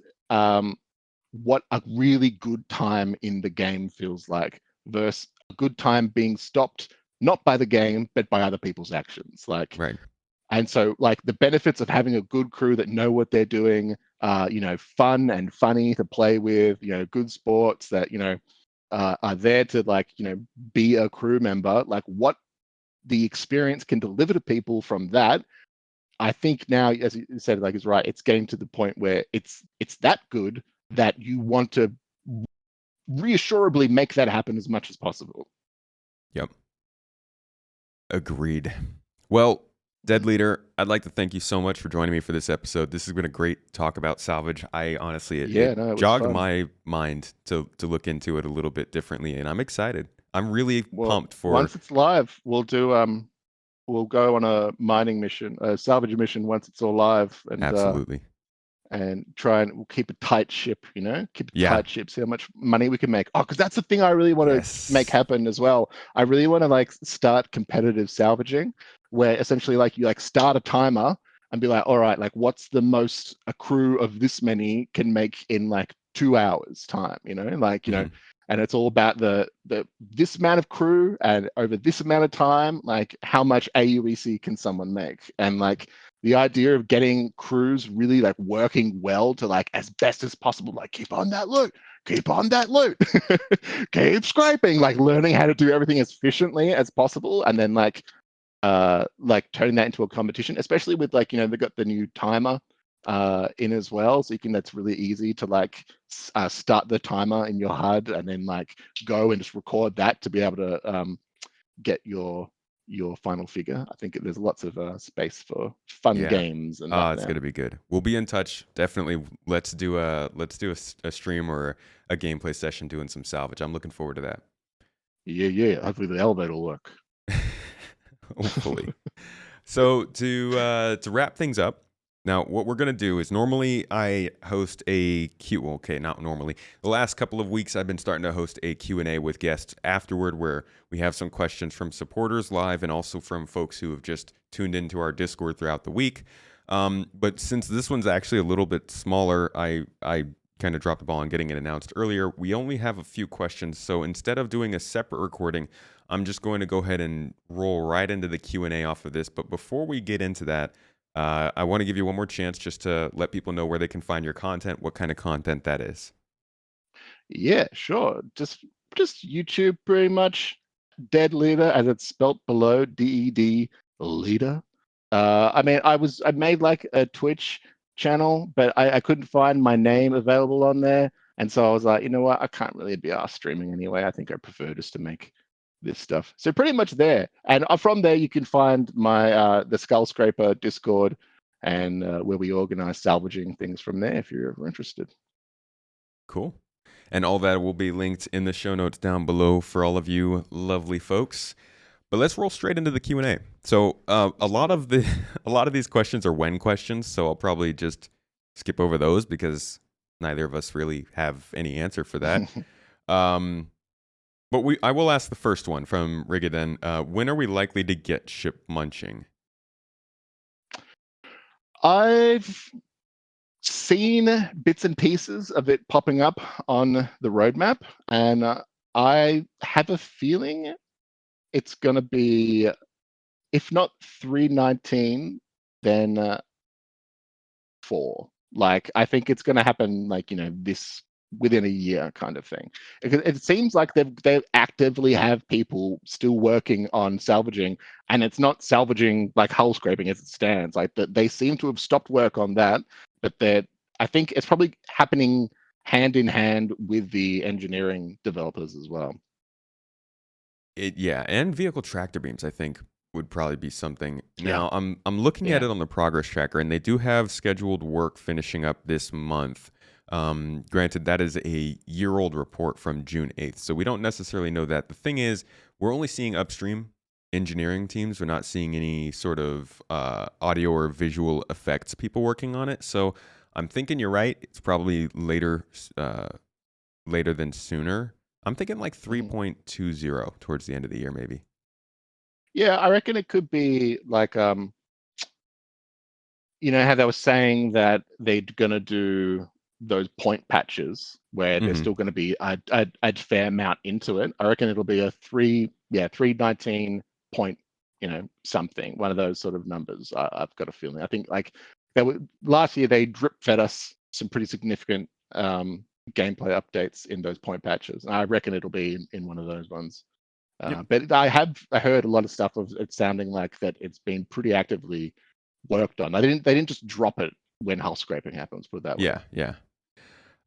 what a really good time in the game feels like versus a good time being stopped not by the game but by other people's actions. Like, Right. and so, like the benefits of having a good crew that know what they're doing, fun and funny to play with, good sports that are there to be a crew member. Like what the experience can deliver to people from that, I think now, as you said, like is right. It's getting to the point where it's that good that you want to reassureably make that happen as much as possible. Yep. Agreed. Well, Dedleader, I'd like to thank you so much for joining me for this episode. This has been a great talk about Salvage. I honestly, Yeah, it no, it was jogged fun. my mind to look into it a little bit differently, and I'm excited. I'm really Well, pumped for. once it's live, we'll go on a mining mission, a salvage mission once it's all live, Absolutely. and try and we'll keep a tight ship, keep a Yeah. tight ship, see how much money we can make. Oh, because that's the thing I really want to make Yes. happen as well. I really want to like start competitive salvaging, where essentially like you like start a timer and be like, all right, like what's the most a crew of this many can make in like 2 hours time, Mhm. and it's all about the this amount of crew and over this amount of time, like how much AUEC can someone make, and like the idea of getting crews really like working well to like as best as possible, like keep on that loot, keep scraping, like learning how to do everything as efficiently as possible, and then like turning that into a competition, especially with like they've got the new timer in as well, so you can that's really easy to like start the timer in your HUD and then like go and just record that to be able to get your final figure. I think there's lots of space for fun Yeah. games and that It's now. gonna be good. We'll be in touch. Definitely. Let's do a stream or a gameplay session doing some salvage. I'm looking forward to that. Yeah. Hopefully the elevator will work. Hopefully. So to wrap things up, now what we're gonna do is normally I host a Q. Well, okay, not normally. The last couple of weeks I've been starting to host a Q&A with guests afterward, where we have some questions from supporters live and also from folks who have just tuned into our Discord throughout the week. But since this one's actually a little bit smaller, I kind of dropped the ball on getting it announced earlier. We only have a few questions, so instead of doing a separate recording, I'm just going to go ahead and roll right into the Q&A off of this. But before we get into that, I want to give you one more chance just to let people know where they can find your content, what kind of content that is. Yeah, sure. Just YouTube pretty much. Dedleader, as it's spelt below, DED leader. I mean, I made like a Twitch channel, but I couldn't find my name available on there, and so I was like, you know what, I can't really be asked streaming anyway. I think I prefer just to make this stuff. So pretty much there, and from there you can find my the Skull Scraper Discord, and where we organize salvaging things from there if you're ever interested. Cool. And all that will be linked in the show notes down below for all of you lovely folks. But let's roll straight into the Q&A. So a lot of a lot of these questions are when questions, so I'll probably just skip over those because neither of us really have any answer for that. Um, but I will ask the first one from Rigaden. When are we likely to get ship munching? I've seen bits and pieces of it popping up on the roadmap, and I have a feeling it's going to be, if not 319, then 4. Like, I think it's going to happen, like, this within a year kind of thing. It seems like they actively have people still working on salvaging, and it's not salvaging like hull scraping as it stands. Like, they seem to have stopped work on that, but they're I think it's probably happening hand in hand with the engineering developers as well. Yeah, and vehicle tractor beams, I think, would probably be something. Yeah, Now, I'm looking at yeah. it on the progress tracker, and they do have scheduled work finishing up this month. Granted, that is a year-old report from June 8th, so we don't necessarily know that. The thing is, we're only seeing upstream engineering teams. We're not seeing any sort of audio or visual effects people working on it. So I'm thinking you're right. It's probably later than sooner. I'm thinking like Mhm. 3.20 towards the end of the year, maybe. Yeah, I reckon it could be like you know how they were saying that they're gonna do those point patches where there's Hmm. still going to be a fair amount into it. I reckon it'll be a 319 point, something, one of those sort of numbers. I've got a feeling. I think like last year they drip fed us some pretty significant gameplay updates in those point patches. I reckon it'll be in one of those ones. Yep. But I heard a lot of stuff of it sounding like that it's been pretty actively worked on. They didn't just drop it when hull scraping happens. Put it that way. Yeah. Yeah.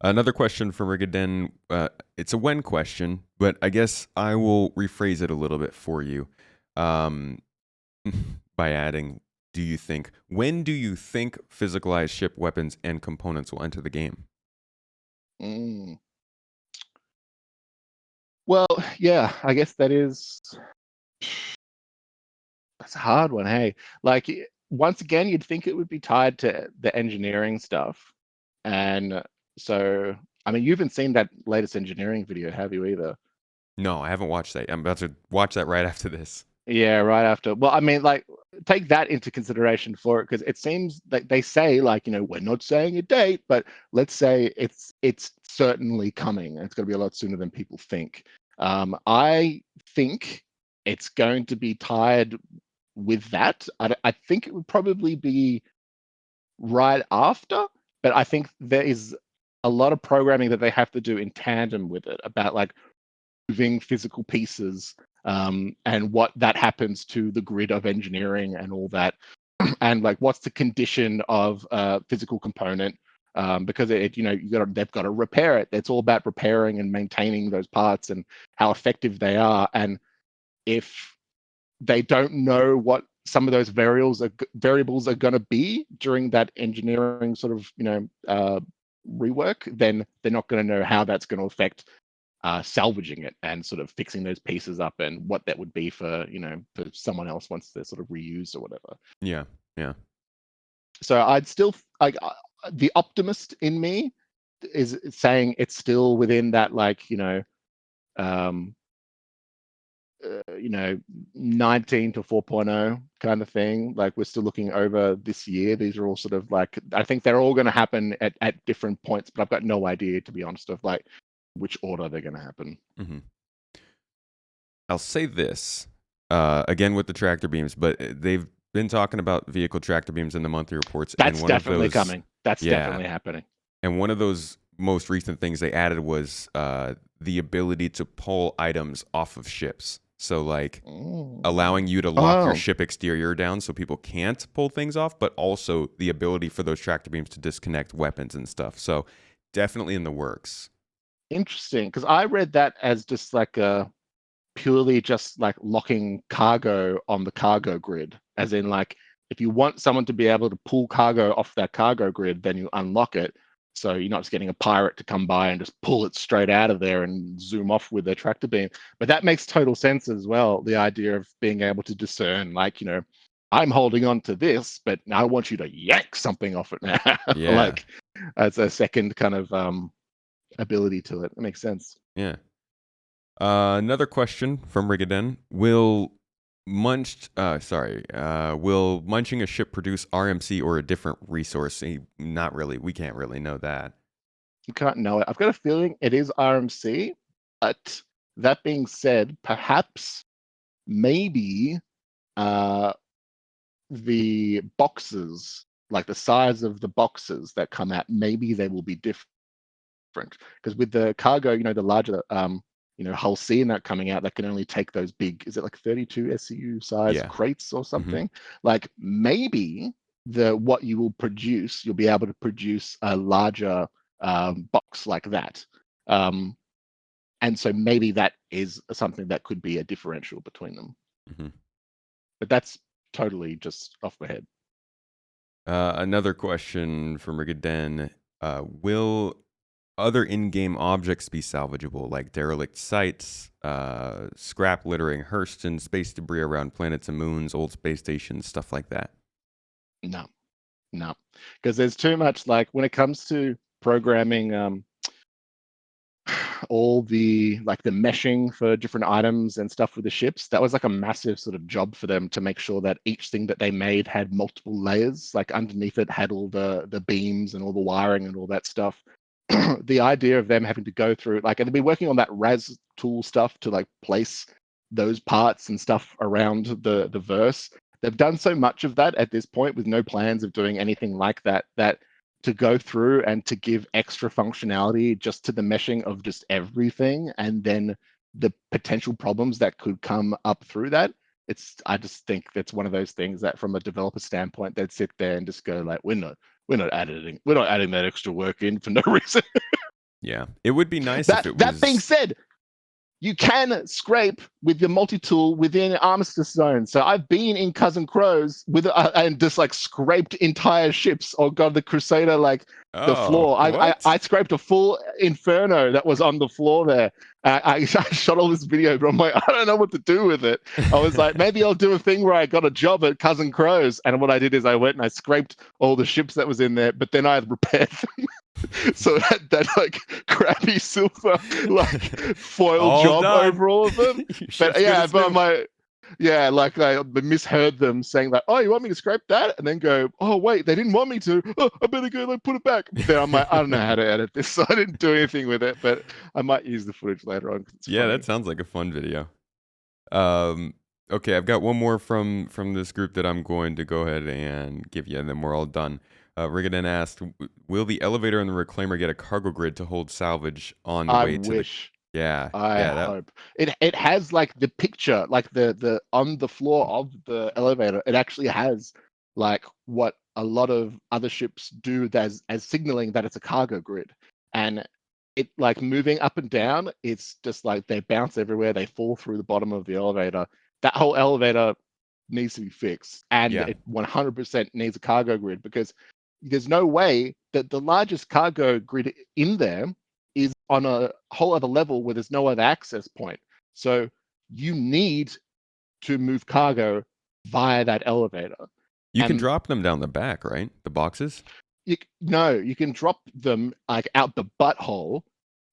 Another question from Rigaden. It's a when question, but I guess I will rephrase it a little bit for you um, by adding, when do you think physicalized ship weapons and components will enter the game? Mm. Well, yeah, I guess that's a hard one. Hey, like once again, you'd think it would be tied to the engineering stuff, and so I mean, you haven't seen that latest engineering video, have you either? No, I haven't watched that. I'm about to watch that right after this. Yeah, right after. Well, I mean, like, take that into consideration for it, because it seems like they say, like, we're not saying a date, but let's say it's certainly coming, and it's going to be a lot sooner than people think. I think it's going to be tied with that. I think it would probably be right after, but I think there is a lot of programming that they have to do in tandem with it about like moving physical pieces, and what that happens to the grid of engineering and all that, and like what's the condition of a physical component, because they've got to repair it. It's all about repairing and maintaining those parts and how effective they are. And if they don't know what some of those variables are going to be during that engineering sort of rework, then they're not going to know how that's going to affect salvaging it and sort of fixing those pieces up, and what that would be for for someone else once they're sort of reused or whatever. Yeah. Yeah. So I'd still like the optimist in me is saying it's still within that, like, um, 19 to 4.0 kind of thing. Like we're still looking over this year. These are all sort of like, I think they're all going to happen at different points, but I've got no idea, to be honest, of like which order they're going to happen. Hmm. I'll say this again with the tractor beams, but they've been talking about vehicle tractor beams in the monthly reports, and That's one of definitely those, coming. That's yeah, definitely happening. and one of those most recent things they added was the ability to pull items off of ships. So like Mm. allowing you to lock your Oh, ship exterior down so people can't pull things off, but also the ability for those tractor beams to disconnect weapons and stuff. So definitely in the works. interesting. Because I read that as just like a purely just like locking cargo on the cargo grid, as in like if you want someone to be able to pull cargo off that cargo grid, then you unlock it. So you're not just getting a pirate to come by and just pull it straight out of there and zoom off with their tractor beam. But that makes total sense as well. The idea of being able to discern, like, I'm holding on to this, but now I want you to yank something off it now. Yeah. Like as a second kind of ability to it. It makes sense. Yeah. Another question from Rigaden. Will munching a ship produce RMC or a different resource? Not really. We can't really know that. You can't know it. I've got a feeling it is RMC, but that being said, perhaps maybe uh, the boxes, like the size of the boxes that come out, maybe they will be different. Because with the cargo, the larger hull C and that coming out, that can only take those big, is it like 32 SCU size Yeah. crates or Hmm. something? Like maybe what you will produce, you'll be able to produce a larger box like that. And so maybe that is something that could be a differential between them. Mm-hmm. But that's totally just off my head. Another question from Rigaden. Will other in-game objects be salvageable, like derelict sites, scrap littering Hurston, space debris around planets and moons, old space stations, stuff like that? No, because there's too much, like when it comes to programming all the meshing for different items and stuff with the ships. That was like a massive sort of job for them to make sure that each thing that they made had multiple layers. Like underneath it had all the beams and all the wiring and all that stuff. The idea of them having to go through, like, and they've been working on that Raz tool stuff to like place those parts and stuff around the verse. They've done so much of that at this point with no plans of doing anything like that, that to go through and to give extra functionality just to the meshing of just everything, and then the potential problems that could come up through that. I just think that's one of those things that from a developer standpoint, they'd sit there and just go like, we're not adding that extra work in for no reason. Yeah, it would be nice if it was. That being said, you can scrape with your multi-tool within armistice zones. So I've been in Cousin Crows with and just like scraped entire ships. Oh god, the Crusader, like the floor. I scraped a full Inferno that was on the floor there. I shot all this video, but I'm like, I don't know what to do with it. I was like, maybe I'll do a thing where I got a job at Cousin Crows, and what I did is I went and I scraped all the ships that was in there, but then I repaired them. So that like crappy silver like foil all job done. over all of them. But yeah, but I misheard them saying like, "Oh, you want me to scrape that?" And then go, "Oh, wait, they didn't want me to. Oh, I better go like put it back." But then I'm like, I don't know how to edit this, so I didn't do anything with it. But I might use the footage later on. It's yeah, funny. that sounds like a fun video. Okay, I've got one more from this group that I'm going to go ahead and give you, and then we're all done. Rigaden asked, "Will the elevator and the reclaimer get a cargo grid to hold salvage on the way to the?" Yeah, I hope it has like the picture, like the on the floor of the elevator. It actually has like what a lot of other ships do as signaling that it's a cargo grid, and it like moving up and down. It's just like they bounce everywhere. They fall through the bottom of the elevator. That whole elevator needs to be fixed, and Yeah. it 100% needs a cargo grid, because there's no way that the largest cargo grid in there is on a whole other level where there's no other access point. So you need to move cargo via that elevator. You can drop them down the back, right? The boxes? No, you can drop them like out the butthole,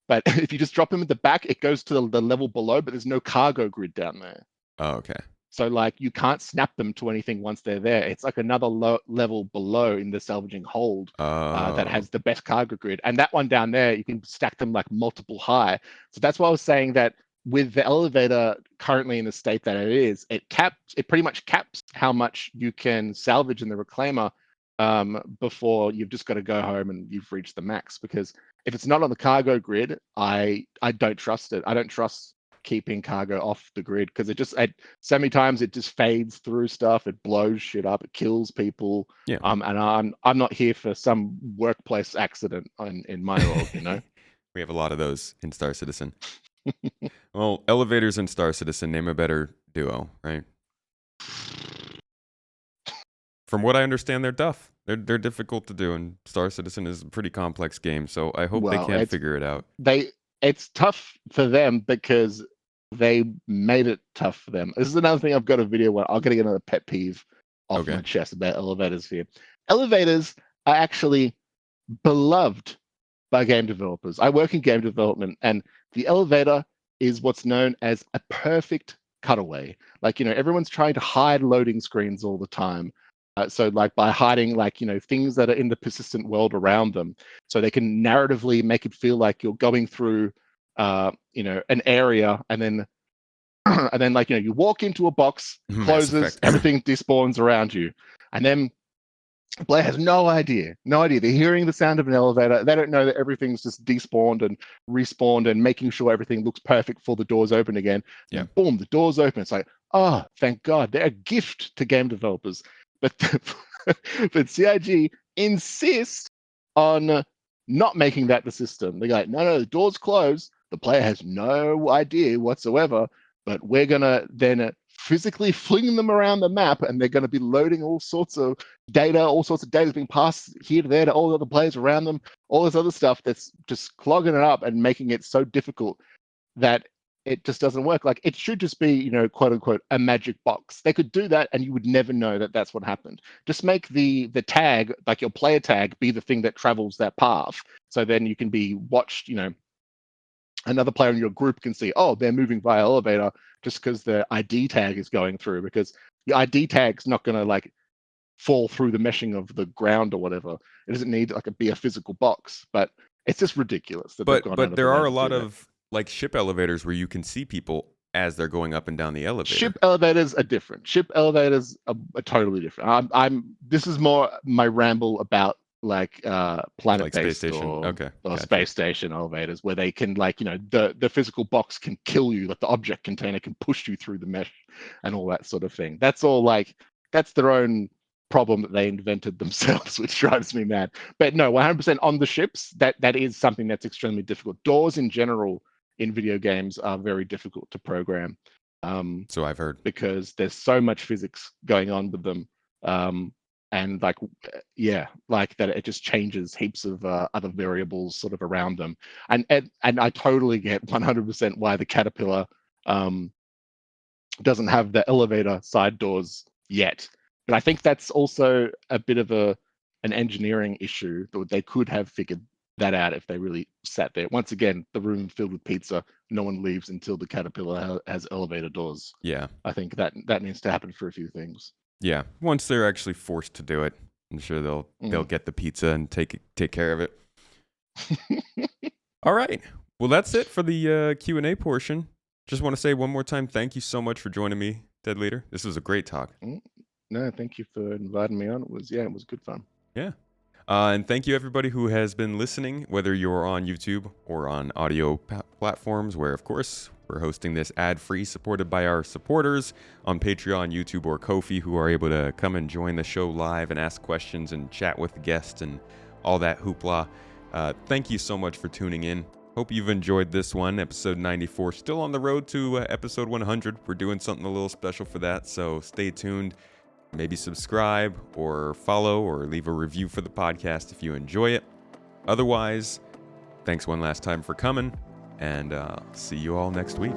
but if you just drop them in the back, it goes to the level below, but there's no cargo grid down there. Oh, okay. So like you can't snap them to anything once they're there. It's like another level below in the salvaging hold that has the best cargo grid. And that one down there, you can stack them like multiple high. So that's why I was saying that with the elevator currently in the state that it is, it pretty much caps how much you can salvage in the reclaimer before you've just got to go home and you've reached the max. Because if it's not on the cargo grid, I don't trust it. I don't trust keeping cargo off the grid, because so many times it just fades through stuff, it blows shit up, it kills people. Yeah. And I'm not here for some workplace accident in my world, you know. We have a lot of those in Star Citizen. Well, elevators and Star Citizen, name a better duo, right? From what I understand, they're tough. They're difficult to do, and Star Citizen is a pretty complex game, so I hope they can figure it out. It's tough for them because they made it tough for them. This is another thing I've got a video where I'll get another pet peeve off my chest about elevators here. Elevators are actually beloved by game developers. I work in game development, and the elevator is what's known as a perfect cutaway. Like, you know, everyone's trying to hide loading screens all the time. So like by hiding like, you know, things that are in the persistent world around them, so they can narratively make it feel like you're going through you know, an area, and then like, you know, you walk into a box, closes, everything despawns around you, and then player has no idea. They're hearing the sound of an elevator. They don't know that everything's just despawned and respawned and making sure everything looks perfect before the doors open again. Yeah. And boom, the doors open. It's like, oh, thank God. They're a gift to game developers. But But CIG insist on not making that the system. They're like, no, the door's closed. The player has no idea whatsoever, but we're going to then physically fling them around the map, and they're going to be loading all sorts of data is being passed here to there to all the other players around them, all this other stuff that's just clogging it up and making it so difficult that it just doesn't work. Like, it should just be, quote unquote, a magic box. They could do that and you would never know that that's what happened. Just make the tag, like your player tag, be the thing that travels that path. So then you can be watched, another player in your group can see, oh, they're moving via elevator just because the ID tag is going through, because the ID tag's not going to like fall through the meshing of the ground or whatever. It doesn't need be a physical box, but it's just ridiculous that they've gone out But of there their way are a to lot do that. of like ship elevators where you can see people as they're going up and down the elevator. Ship elevators are different. Ship elevators are totally different. This is more my ramble about planet-based space station. or Gotcha. space station elevators, where they can the physical box can kill you, like the object container can push you through the mesh and all that sort of thing. That's all that's their own problem that they invented themselves, which drives me mad. But no, 100% on the ships, that is something that's extremely difficult. Doors in general in video games are very difficult to program. So I've heard, because there's so much physics going on with them. And that it just changes heaps of other variables sort of around them. And I totally get 100% why the Caterpillar doesn't have the elevator side doors yet. But I think that's also a bit of an engineering issue that they could have figured that out if they really sat there. Once again, the room filled with pizza, no one leaves until the Caterpillar has elevator doors. yeah. I think that needs to happen for a few things. Yeah, once they're actually forced to do it, I'm sure they'll get the pizza and take care of it. All right. Well, that's it for the Q&A portion. Just want to say one more time, thank you so much for joining me, Dedleader. This was a great talk. No, thank you for inviting me on. It was good fun. Yeah. And thank you, everybody who has been listening, whether you're on YouTube or on audio platforms, where, of course, we're hosting this ad-free, supported by our supporters on Patreon, YouTube, or Ko-fi, who are able to come and join the show live and ask questions and chat with guests and all that hoopla. Thank you so much for tuning in. Hope you've enjoyed this one, episode 94. Still on the road to episode 100. We're doing something a little special for that, so stay tuned. Maybe subscribe or follow or leave a review for the podcast if you enjoy it. Otherwise, thanks one last time for coming, and see you all next week.